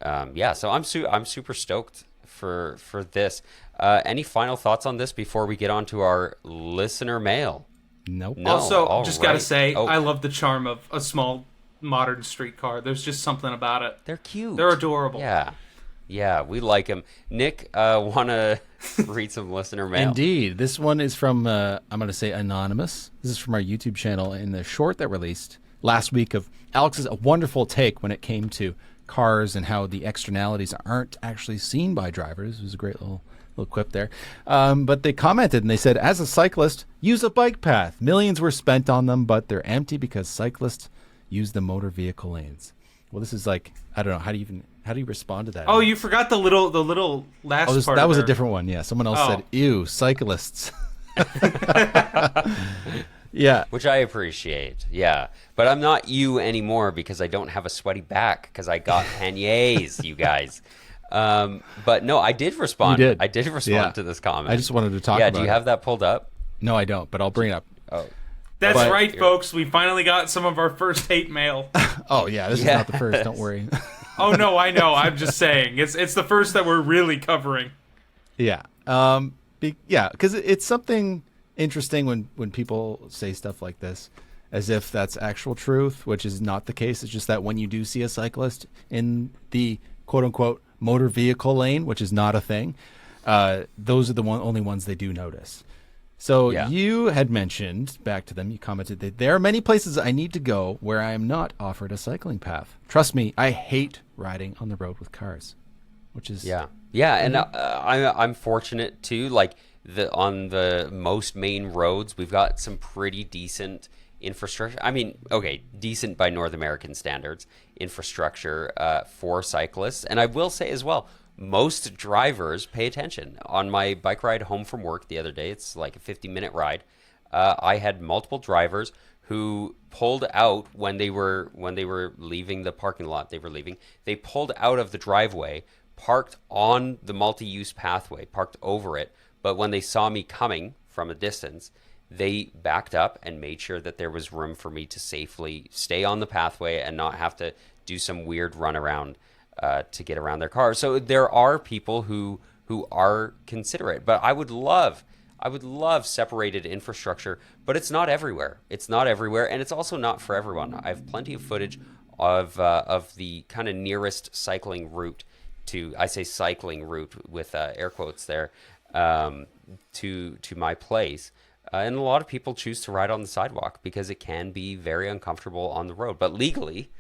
So I'm super stoked for this. Any final thoughts on this before we get on to our listener mail? Nope. No. Also, All just right. gotta say, Oh. I love the charm of a small modern streetcar. There's just something about it. They're cute. They're adorable. Yeah, we like them. Nick, want to read some listener mail? Indeed. This one is from, I'm going to say anonymous. This is from our YouTube channel in the short that released last week of Alex's wonderful take when it came to cars and how the externalities aren't actually seen by drivers. It was a great little quip there. But they commented and they said, as a cyclist, use a bike path. Millions were spent on them, but they're empty because cyclists use the motor vehicle lanes. Well, this is like, I don't know, how do you respond to that? Oh, you forgot the little last part. That was a there. different one. Yeah, someone else Oh. said, "Ew, cyclists." Yeah, Which I appreciate, yeah. But I'm not you anymore because I don't have a sweaty back because I got panniers, you guys. But no, I did respond. You did. I did respond Yeah. to this comment. I just wanted to talk Yeah, about do you it. have that pulled up? No, I don't, but I'll bring it up. Oh, That's But- right, folks. We finally got some of our first hate mail. Oh yeah, this is not the first. Don't worry. Oh no, I know. I'm just saying, it's the first that we're really covering. Yeah. Because it's something interesting when people say stuff like this, as if that's actual truth, which is not the case. It's just that when you do see a cyclist in the quote unquote motor vehicle lane, which is not a thing, those are the only ones they do notice. So Yeah. you had mentioned, back to them, you commented that there are many places I need to go where I am not offered a cycling path. Trust me, I hate riding on the road with cars, which is... yeah. And I'm fortunate too. Like on the most main roads, we've got some pretty decent infrastructure. I mean, okay, decent by North American standards, infrastructure for cyclists. And I will say as well, most drivers pay attention. On my bike ride home from work the other day, it's like a 50-minute ride. I had multiple drivers who pulled out when they were leaving the parking lot. They pulled out of the driveway, parked on the multi-use pathway, parked over it. But when they saw me coming from a distance, they backed up and made sure that there was room for me to safely stay on the pathway and not have to do some weird runaround to get around their car. So there are people who are considerate, but I would love separated infrastructure, but it's not everywhere. And it's also not for everyone. I have plenty of footage of the kind of nearest cycling route to, I say cycling route with air quotes there, to my place. And a lot of people choose to ride on the sidewalk because it can be very uncomfortable on the road. But legally,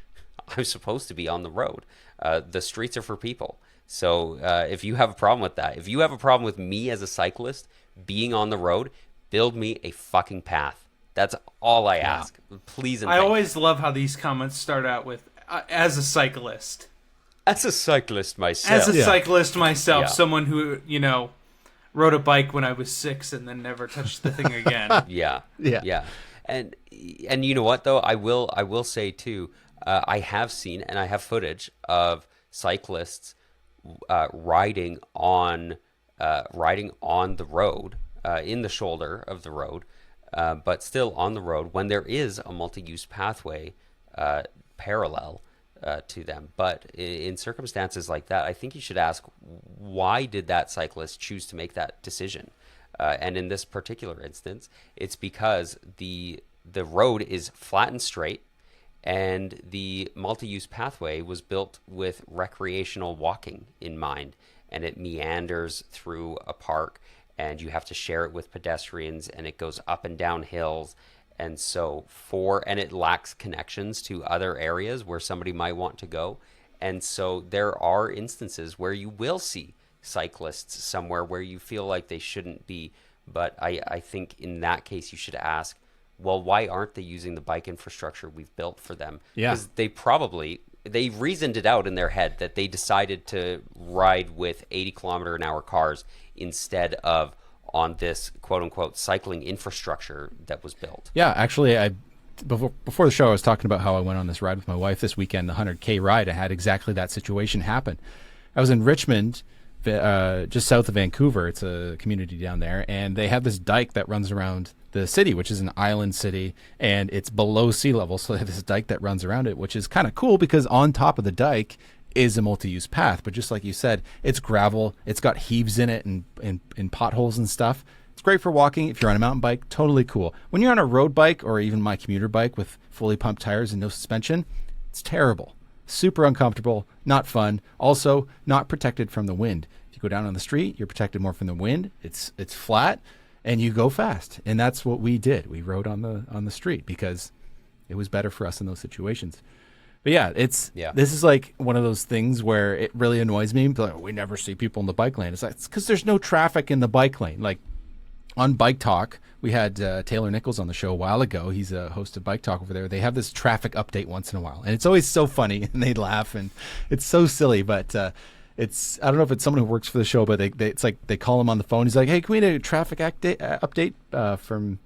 I'm supposed to be on the road. The streets are for people. So if you have a problem with that, if you have a problem with me as a cyclist being on the road, build me a fucking path. That's all I ask. Please and I thank always love how these comments start out with, as a cyclist. As a cyclist myself. As a cyclist myself, Yeah. someone who, rode a bike when I was 6 and then never touched the thing again. Yeah. And you know what though? I will say too, I have seen and I have footage of cyclists riding on the road, in the shoulder of the road, but still on the road when there is a multi-use pathway parallel to them. But in circumstances like that, I think you should ask, why did that cyclist choose to make that decision? And in this particular instance, it's because the road is flat and straight, And the multi-use pathway was built with recreational walking in mind, and it meanders through a park, and you have to share it with pedestrians, and it goes up and down hills. And so and it lacks connections to other areas where somebody might want to go. And so there are instances where you will see cyclists somewhere where you feel like they shouldn't be. But I think in that case, you should ask, well, why aren't they using the bike infrastructure we've built for them? Yeah. Because they reasoned it out in their head that they decided to ride with 80-kilometer-an-hour cars instead of on this quote-unquote cycling infrastructure that was built. Yeah, actually, before the show, I was talking about how I went on this ride with my wife this weekend, the 100K ride. I had exactly that situation happen. I was in Richmond, just south of Vancouver. It's a community down there, and they have this dike that runs around the city, which is an island city, and it's below sea level. So they have this dike that runs around it, which is kind of cool because on top of the dike is a multi-use path. But just like you said, it's gravel. It's got heaves in it and potholes and stuff. It's great for walking. If you're on a mountain bike, totally cool. When you're on a road bike or even my commuter bike with fully pumped tires and no suspension, it's terrible. Super uncomfortable, not fun. Also, not protected from the wind. If you go down on the street, you're protected more from the wind. It's flat, and you go fast. And that's what we did. We rode on the street because it was better for us in those situations. But yeah, this is like one of those things where it really annoys me. Like, we never see people in the bike lane. It's like, it's because there's no traffic in the bike lane. Like on Bike Talk, we had Taylor Nichols on the show a while ago. He's a host of Bike Talk over there. They have this traffic update once in a while, and it's always so funny, and they laugh, and it's so silly. But I don't know if it's someone who works for the show, but it's like they call him on the phone. He's like, "Hey, can we get a traffic update from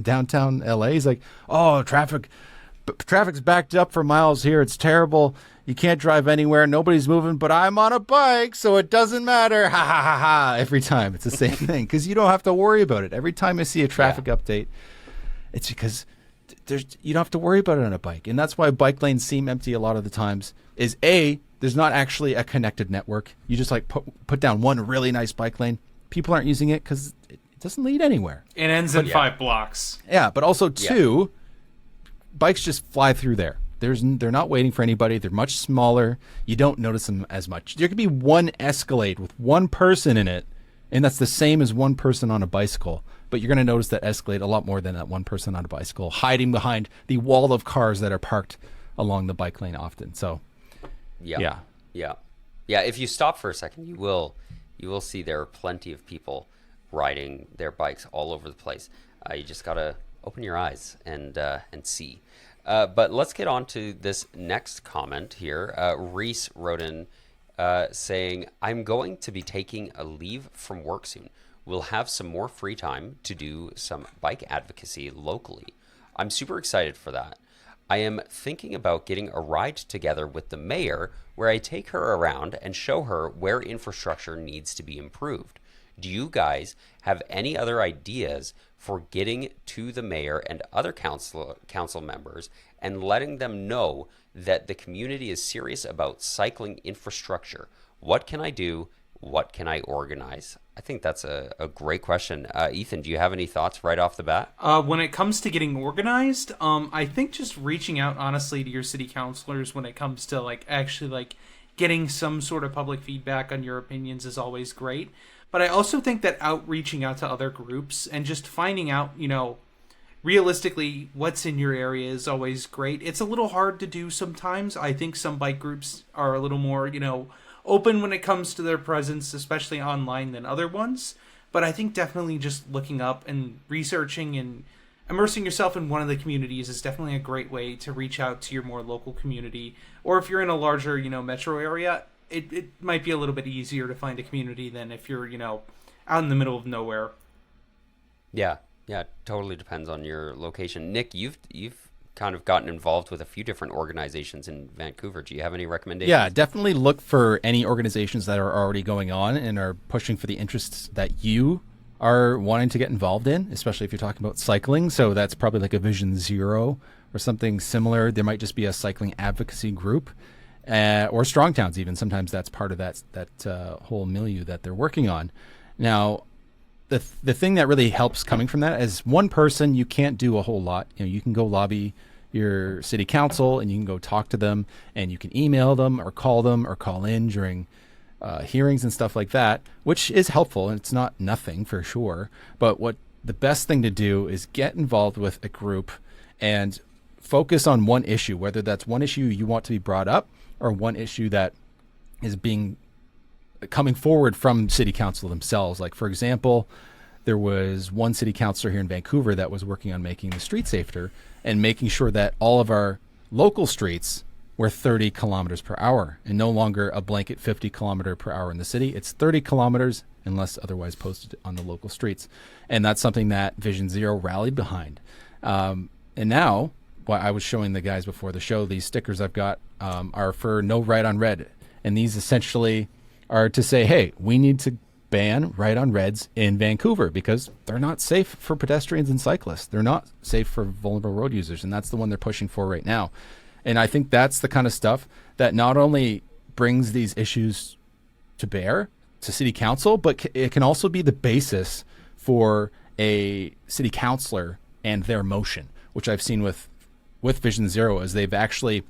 downtown LA?" He's like, "Oh, traffic's backed up for miles here. It's terrible. You can't drive anywhere. Nobody's moving, but I'm on a bike, so it doesn't matter." Ha ha ha ha. Every time it's the same thing because you don't have to worry about it. Every time I see a traffic update, it's because you don't have to worry about it on a bike. And that's why bike lanes seem empty a lot of the times is there's not actually a connected network. You just like put down one really nice bike lane. People aren't using it because it doesn't lead anywhere. It ends in 5 blocks. Yeah, but also two, bikes just fly through there. They're not waiting for anybody. They're much smaller. You don't notice them as much. There could be one Escalade with one person in it, and that's the same as one person on a bicycle. But you're going to notice that Escalade a lot more than that one person on a bicycle, hiding behind the wall of cars that are parked along the bike lane often. So, yeah. If you stop for a second, you will see there are plenty of people riding their bikes all over the place. You just got to open your eyes and see. But let's get on to this next comment here. Reese wrote in saying, "I'm going to be taking a leave from work soon. We'll have some more free time to do some bike advocacy locally. I'm super excited for that. I am thinking about getting a ride together with the mayor where I take her around and show her where infrastructure needs to be improved. Do you guys have any other ideas for getting to the mayor and other council members and letting them know that the community is serious about cycling infrastructure? What can I do? What can I organize?" I think that's a great question. Ethan, do you have any thoughts right off the bat? When it comes to getting organized, I think just reaching out honestly to your city councilors when it comes to actually getting some sort of public feedback on your opinions is always great. But I also think that reaching out to other groups and just finding out, realistically what's in your area is always great. It's a little hard to do sometimes. I think some bike groups are a little more, open when it comes to their presence, especially online, than other ones. But I think definitely just looking up and researching and immersing yourself in one of the communities is definitely a great way to reach out to your more local community. Or if you're in a larger, metro area, it might be a little bit easier to find a community than if you're, out in the middle of nowhere. Yeah, totally depends on your location. Nick, you've kind of gotten involved with a few different organizations in Vancouver. Do you have any recommendations? Yeah, definitely look for any organizations that are already going on and are pushing for the interests that you are wanting to get involved in, especially if you're talking about cycling. So that's probably like a Vision Zero or something similar. There might just be a cycling advocacy group. Or Strong Towns even. Sometimes that's part of that whole milieu that they're working on. Now, the thing that really helps coming from that is one person, you can't do a whole lot. You can go lobby your city council, and you can go talk to them, and you can email them or call in during hearings and stuff like that, which is helpful, and it's not nothing for sure. But what the best thing to do is get involved with a group and focus on one issue, whether that's one issue you want to be brought up or one issue that is coming forward from city council themselves. Like, for example, there was one city councilor here in Vancouver that was working on making the street safer and making sure that all of our local streets were 30 kilometers per hour and no longer a blanket 50 kilometer per hour in the city. It's 30 kilometers unless otherwise posted on the local streets. And that's something that Vision Zero rallied behind. And now, what I was showing the guys before the show, these stickers I've got are for no ride on red. And these essentially are to say, hey, we need to ban ride on reds in Vancouver because they're not safe for pedestrians and cyclists. They're not safe for vulnerable road users. And that's the one they're pushing for right now. And I think that's the kind of stuff that not only brings these issues to bear to city council, but it can also be the basis for a city councilor and their motion, which I've seen with Vision Zero, as they've actually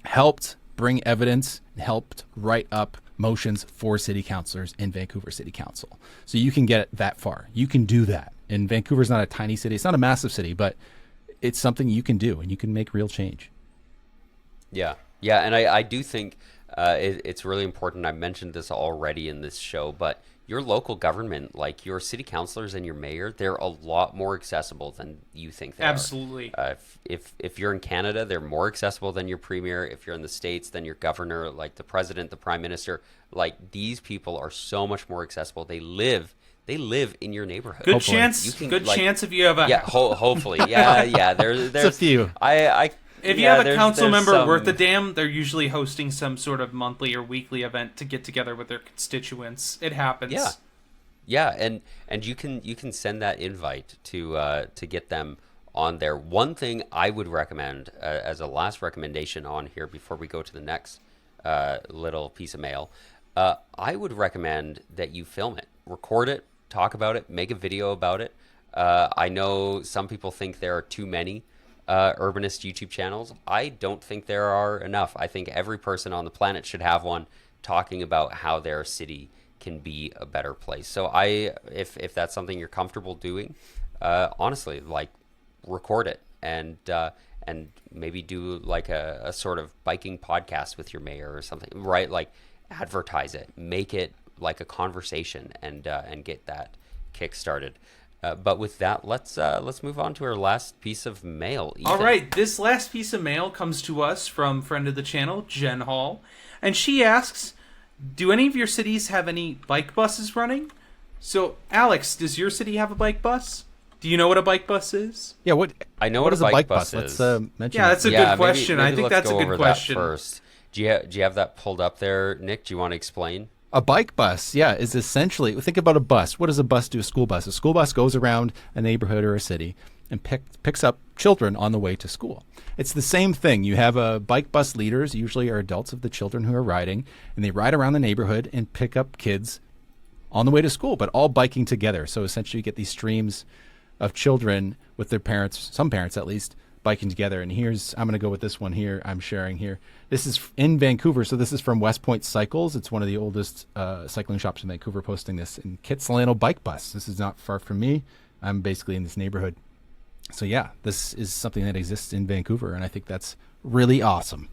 helped bring evidence and helped write up motions for city councilors in Vancouver City Council. So you can get that far. You can do that. And Vancouver's not a tiny city. It's not a massive city, but it's something you can do and you can make real change. Yeah. And I do think it's really important. I mentioned this already in this show, but your local government, like your city councilors and your mayor, they're a lot more accessible than you think they Absolutely. are. If you're in Canada, they're more accessible than your premier. If you're in the States, then your governor, like the president, the prime minister. Like, these people are so much more accessible. They live in your neighborhood. Good Hopefully. chance. Good chance if you have a hopefully. Yeah. There's a few. If you have a council member some... worth a damn, they're usually hosting some sort of monthly or weekly event to get together with their constituents. It happens. Yeah, and you can send that invite to get them on there. One thing I would recommend as a last recommendation on here before we go to the next little piece of mail, I would recommend that you film it, record it, talk about it, make a video about it. I know some people think there are too many urbanist YouTube channels. I don't think there are enough. I think every person on the planet should have one talking about how their city can be a better place. So if that's something you're comfortable doing, honestly, like, record it and maybe do like a sort of biking podcast with your mayor or something, right? Like, advertise it, make it like a conversation, and get that kick started. But with that, let's move on to our last piece of mail. Ethan. All right, this last piece of mail comes to us from friend of the channel, Jen Hall, and she asks, do any of your cities have any bike buses running? So, Alex, does your city have a bike bus? Do you know what a bike bus is? Yeah, I know what is a bike bus is. Let's mention Yeah, that's a good question. Maybe I think let's that's a go good over question. that first. Do you have that pulled up there, Nick? Do you want to explain? A bike bus, is essentially, think about a bus. What does a bus do? A school bus. A school bus goes around a neighborhood or a city and picks up children on the way to school. It's the same thing. You have a bike bus leaders, usually are adults of the children who are riding, and they ride around the neighborhood and pick up kids on the way to school, but all biking together. So essentially you get these streams of children with their parents, some parents at least, biking together. And I'm going to go with this one here I'm sharing here. This is in Vancouver, so this is from West Point Cycles. It's one of the oldest cycling shops in Vancouver posting this. In Kitsilano Bike Bus. This is not far from me. I'm basically in this neighborhood. So yeah, this is something that exists in Vancouver, and I think that's really awesome.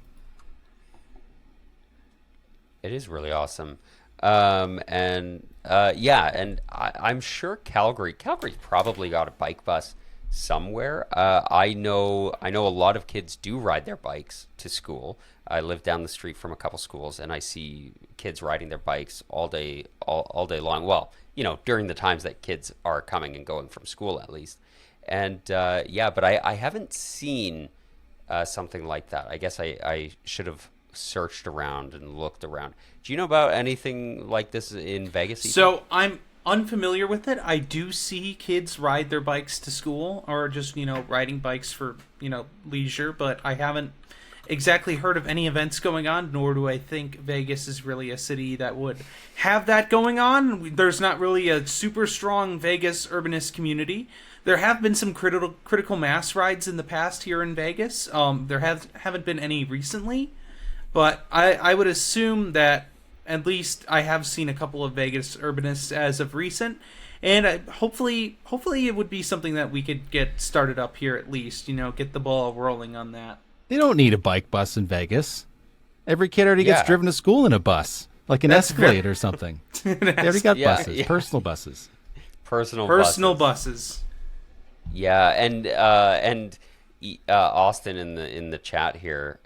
It is really awesome. And I'm sure Calgary's probably got a bike bus somewhere. I know a lot of kids do ride their bikes to school. I live down the street from a couple schools, and I see kids riding their bikes all day long. Well, during the times that kids are coming and going from school, at least. And but I haven't seen something like that. I guess I should have searched around and looked around. Do you know about anything like this in Vegas? So I'm unfamiliar with it. I do see kids ride their bikes to school, or just riding bikes for leisure, but I haven't exactly heard of any events going on, nor do I think Vegas is really a city that would have that going on. There's not really a super strong Vegas urbanist community, there have been some critical mass rides in the past here in Vegas. Haven't been any recently, but I would assume that at least I have seen a couple of Vegas urbanists as of recent, and hopefully it would be something that we could get started up here at least. Get the ball rolling on that. They don't need a bike bus in Vegas. Every kid already gets driven to school in a bus, like an Escalade or something. They already got buses, personal buses. Personal buses. Yeah, and Austin in the chat here,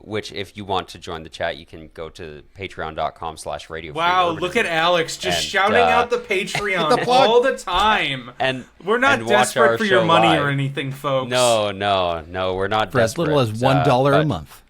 which if you want to join the chat, you can go to patreon.com/radiofreeurbanism. Wow, look at Alex just shouting out the Patreon all the time. And we're not desperate for your money or anything, folks. No, we're not for desperate. as little as $1 a month.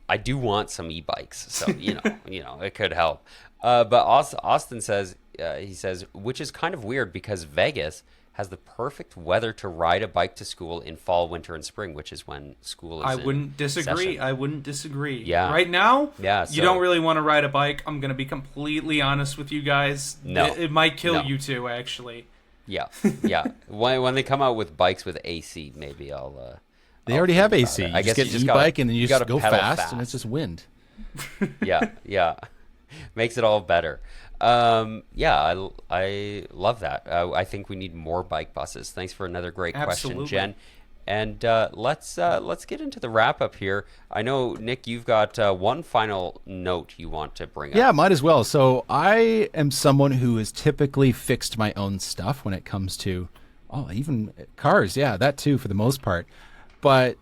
I do want some e-bikes, so it could help. But Austin says he says, which is kind of weird because Vegas has the perfect weather to ride a bike to school in fall, winter, and spring, which is when school is I wouldn't disagree. session. I wouldn't disagree. Yeah. Right now, so you don't really want to ride a bike. I'm going to be completely honest with you guys. No. It might kill you too, actually. Yeah. When they come out with bikes with AC, maybe I'll... They already have AC. I guess get you just e-bike and then you just go pedal fast and it's just wind. Yeah. Makes it all better. I love that. I think we need more bike buses. Thanks for another great question, Jen. And let's get into the wrap up here. I know, Nick, you've got one final note you want to bring up. Yeah, might as well. So I am someone who has typically fixed my own stuff when it comes to even cars. Yeah, that too for the most part. But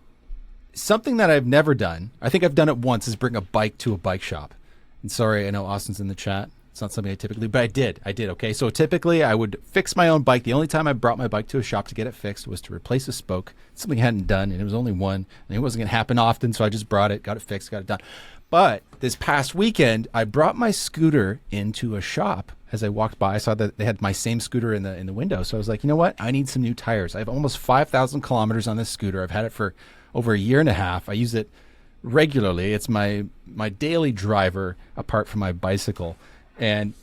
something that I've never done, I think I've done it once, is bring a bike to a bike shop. And sorry, I know Austin's in the chat. It's not something I typically, but I did. Okay, so typically I would fix my own bike. The only time I brought my bike to a shop to get it fixed was to replace a spoke. Something I hadn't done, and it was only one, and it wasn't going to happen often, so I just brought it, got it fixed, got it done. But this past weekend, I brought my scooter into a shop. As I walked by, I saw that they had my same scooter in the window. So I was like, you know what? I need some new tires. I have almost 5,000 kilometers on this scooter. I've had it for over a year and a half. I use it regularly. It's my daily driver apart from my bicycle. And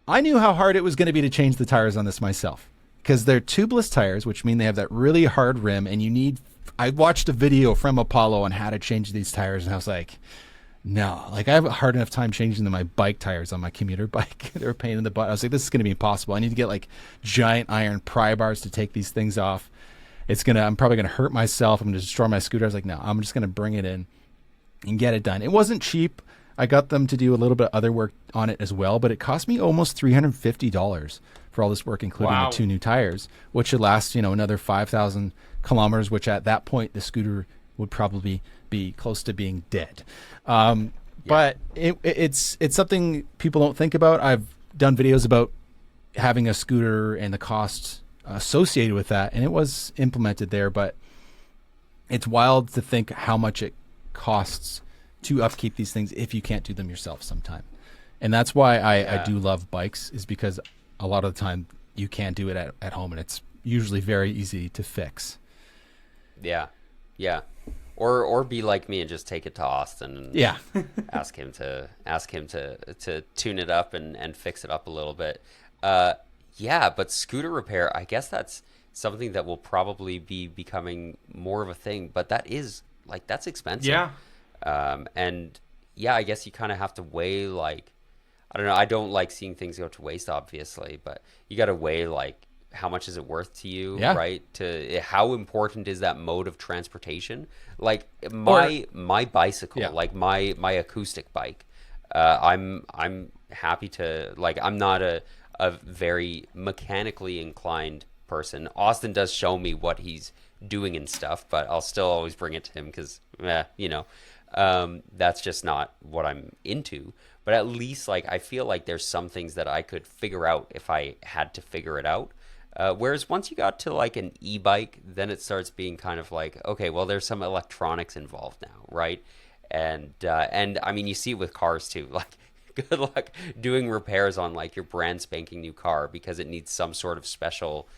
I knew how hard it was going to be to change the tires on this myself because they're tubeless tires, which mean they have that really hard rim. And I watched a video from Apollo on how to change these tires, and I was like, no, I have a hard enough time changing my bike tires on my commuter bike. They're a pain in the butt. I was like, this is going to be impossible. I need to get giant iron pry bars to take these things off. I'm probably going to hurt myself. I'm going to destroy my scooter. I was like, no, I'm just going to bring it in and get it done. It wasn't cheap. I got them to do a little bit of other work on it as well, but it cost me almost $350 for all this work, including the two new tires, which should last, another 5,000 kilometers, which at that point, the scooter would probably be close to being dead. But it's something people don't think about. I've done videos about having a scooter and the costs associated with that, and it was implemented there, but it's wild to think how much it costs to upkeep these things if you can't do them yourself sometime. And that's why I do love bikes, is because a lot of the time you can do it at home, and it's usually very easy to fix. Yeah. Or be like me and just take it to Austin and ask him to tune it up and fix it up a little bit. But scooter repair, I guess that's something that will probably be becoming more of a thing, but that's expensive. Yeah. I guess you kind of have to weigh, I don't know, I don't like seeing things go to waste, obviously, but you got to weigh, how much is it worth to you, right? How important is that mode of transportation? My bicycle, my acoustic bike, I'm happy to, I'm not a very mechanically inclined person. Austin does show me what he's doing and stuff, but I'll still always bring it to him because, that's just not what I'm into. But at least, I feel like there's some things that I could figure out if I had to figure it out. Whereas once you got to an e-bike, then it starts being kind of okay, well, there's some electronics involved now, right? And I mean, you see it with cars too. Good luck doing repairs on your brand spanking new car because it needs some sort of special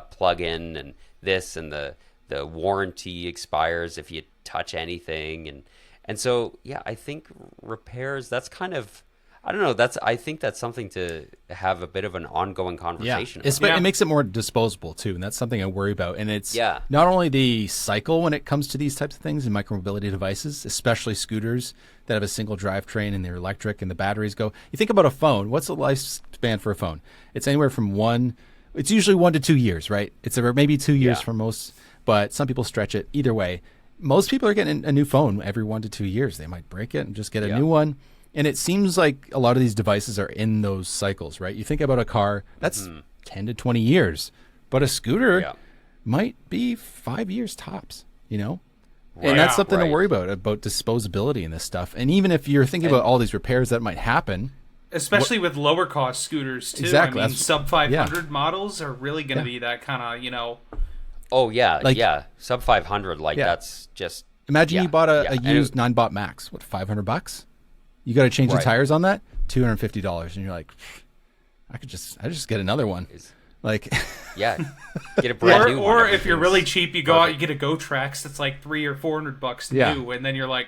plug-in and this, and the warranty expires if you touch anything, and so I think repairs, that's kind of, I don't know. I think that's something to have a bit of an ongoing conversation about. It makes it more disposable too, and that's something I worry about. And it's Yeah. not only the cycle when it comes to these types of things in micromobility devices, especially scooters that have a single drivetrain and they're electric and the batteries go. You think about a phone. What's the lifespan for a phone? It's anywhere from it's usually 1 to 2 years, right? It's maybe 2 years for most, but some people stretch it. Either way, most people are getting a new phone every 1 to 2 years. They might break it and just get a new one. And it seems like a lot of these devices are in those cycles, right? You think about a car, that's 10 to 20 years, but a scooter might be 5 years tops, you know? Right. And that's something to worry about disposability and this stuff. And even if you're thinking about all these repairs that might happen, especially with lower cost scooters too. Exactly. I mean, sub 500 models are really going to be that kind of, you know. Oh yeah, sub 500. That's just. Imagine you bought a used 9-bot Max. What, $500? You got to change the tires on that, $250, and you're like, I just get another one. Like, get a brand new one. Or if you're really cheap, you go out, you get a Go Trax that's like $300 or $400 new, and then you're like,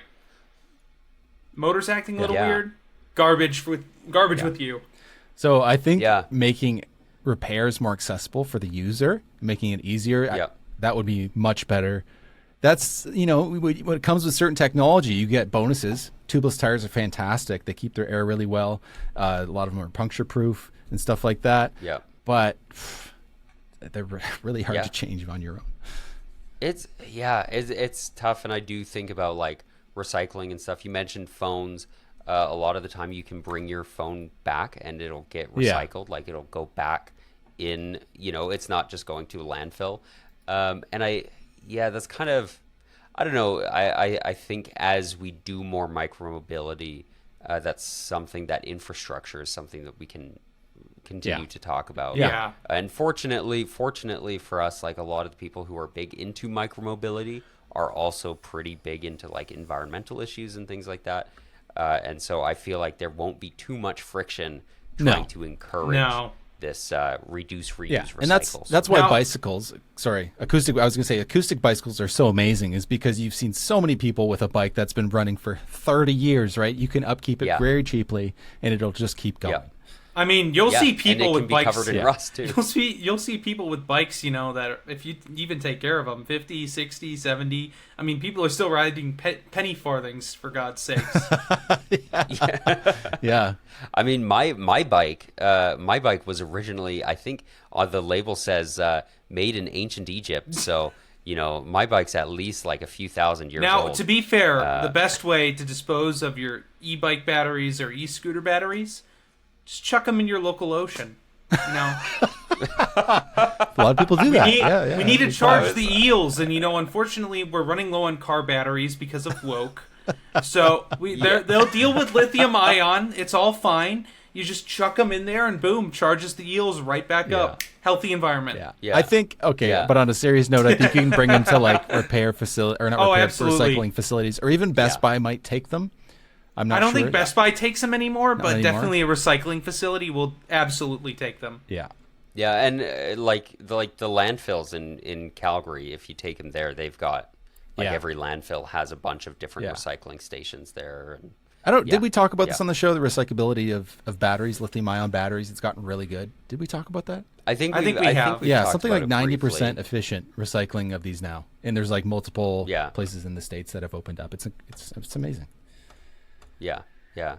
motor's acting a little weird. Garbage with you. So I think making repairs more accessible for the user, making it easier, that would be much better. That's, you know, when it comes with certain technology, you get bonuses. Tubeless tires are fantastic. They keep their air really well. A lot of them are puncture proof and stuff like that. Yeah. But they're really hard to change on your own. It's tough. And I do think about like recycling and stuff. You mentioned phones. A lot of the time you can bring your phone back and it'll get recycled. Like it'll go back in, you know, it's not just going to a landfill. That's kind of, I don't know. I think as we do more micromobility, that's something that infrastructure is something that we can continue to talk about. Yeah. And fortunately for us, like a lot of the people who are big into micromobility are also pretty big into like environmental issues and things like that. And so I feel like there won't be too much friction trying to encourage this reduce, reuse, recycle. And that's why acoustic bicycles are so amazing, is because you've seen so many people with a bike that's been running for 30 years, right? You can upkeep it very cheaply and it'll just keep going. I mean, you'll see people with bikes covered in rust too. You'll see people with bikes, you know, that if you even take care of them, 50, 60, 70. I mean, people are still riding penny farthings, for God's sakes. Yeah. I mean, my bike was originally, I think the label says made in ancient Egypt. So, you know, my bike's at least like a few thousand years old. Now, to be fair, the best way to dispose of your e-bike batteries or e-scooter batteries, just chuck them in your local ocean. You know, a lot of people do that. We need to charge the eels, and you know, unfortunately, we're running low on car batteries because of woke. So they'll deal with lithium ion. It's all fine. You just chuck them in there, and boom, charges the eels right back up. Healthy environment. Yeah. I think but on a serious note, I think you can bring them to like repair facility or not repair recycling facilities, or even Best Buy might take them. I don't think Best Buy takes them anymore, but definitely a recycling facility will absolutely take them. Yeah. Yeah, and like the landfills in Calgary, if you take them there, they've got every landfill has a bunch of different recycling stations there. And, did we talk about this on the show? The recyclability of batteries, lithium-ion batteries, it's gotten really good. Did we talk about that? I think we have. Something like 90% efficient recycling of these now, and there's like multiple places in the States that have opened up. It's amazing. Yeah.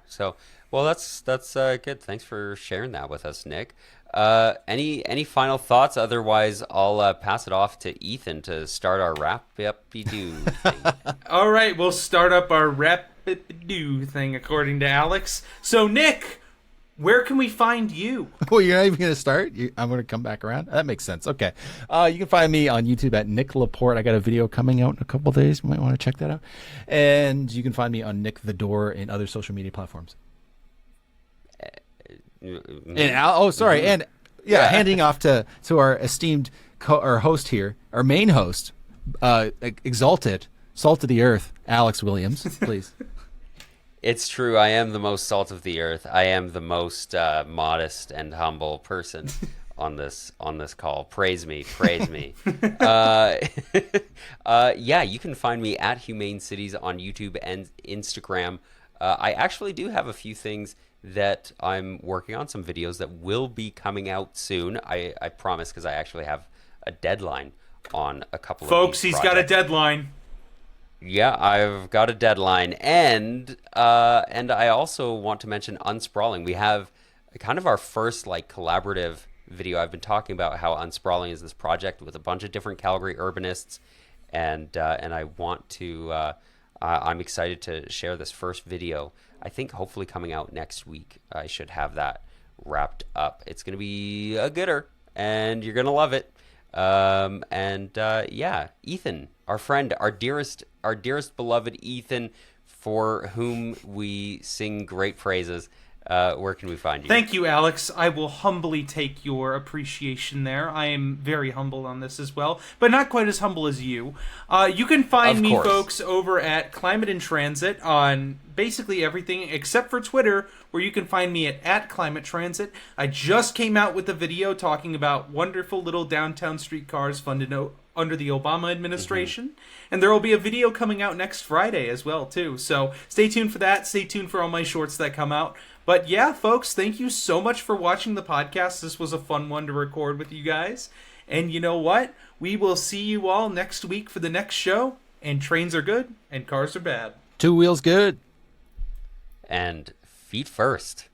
So, well, that's good. Thanks for sharing that with us, Nick. Any final thoughts? Otherwise, I'll pass it off to Ethan to start our wrap-up-y-doo thing. All right, we'll start up our wrap-up-y-doo thing according to Alex. So, Nick, where can we find you? Well, you're not even going to start? I'm going to come back around? That makes sense. Okay. You can find me on YouTube at Nick Laporte. I got a video coming out in a couple of days. You might want to check that out. And you can find me on Nick the Door and other social media platforms. And handing off to our esteemed host here, our main host, exalted, salt of the earth, Alex Williams, please. It's true. I am the most salt of the earth. I am the most modest and humble person on this call. Praise me. You can find me at Humane Cities on YouTube and Instagram. I actually do have a few things that I'm working on, some videos that will be coming out soon. I promise, because I actually have a deadline on a couple Folks, of these he's got a projects. deadline. Yeah, I've got a deadline, and I also want to mention Unsprawling. We have kind of our first like collaborative video. I've been talking about how Unsprawling is this project with a bunch of different Calgary urbanists, and I want to. I'm excited to share this first video. I think hopefully coming out next week. I should have that wrapped up. It's gonna be a gooder, and you're gonna love it. Yeah, Ethan, our friend, our dearest beloved Ethan, for whom we sing great praises. Where can we find you? Thank you, Alex. I will humbly take your appreciation there. I am very humble on this as well, but not quite as humble as you. You can find Of me, course. folks, over at Climate in Transit on basically everything except for Twitter, where you can find me at Climate Transit. I just came out with a video talking about wonderful little downtown streetcars funded under the Obama administration. And there will be a video coming out next Friday as well, too. So stay tuned for that. Stay tuned for all my shorts that come out. But yeah, folks, thank you so much for watching the podcast. This was a fun one to record with you guys. And you know what? We will see you all next week for the next show. And trains are good and cars are bad. Two wheels good. And feet first.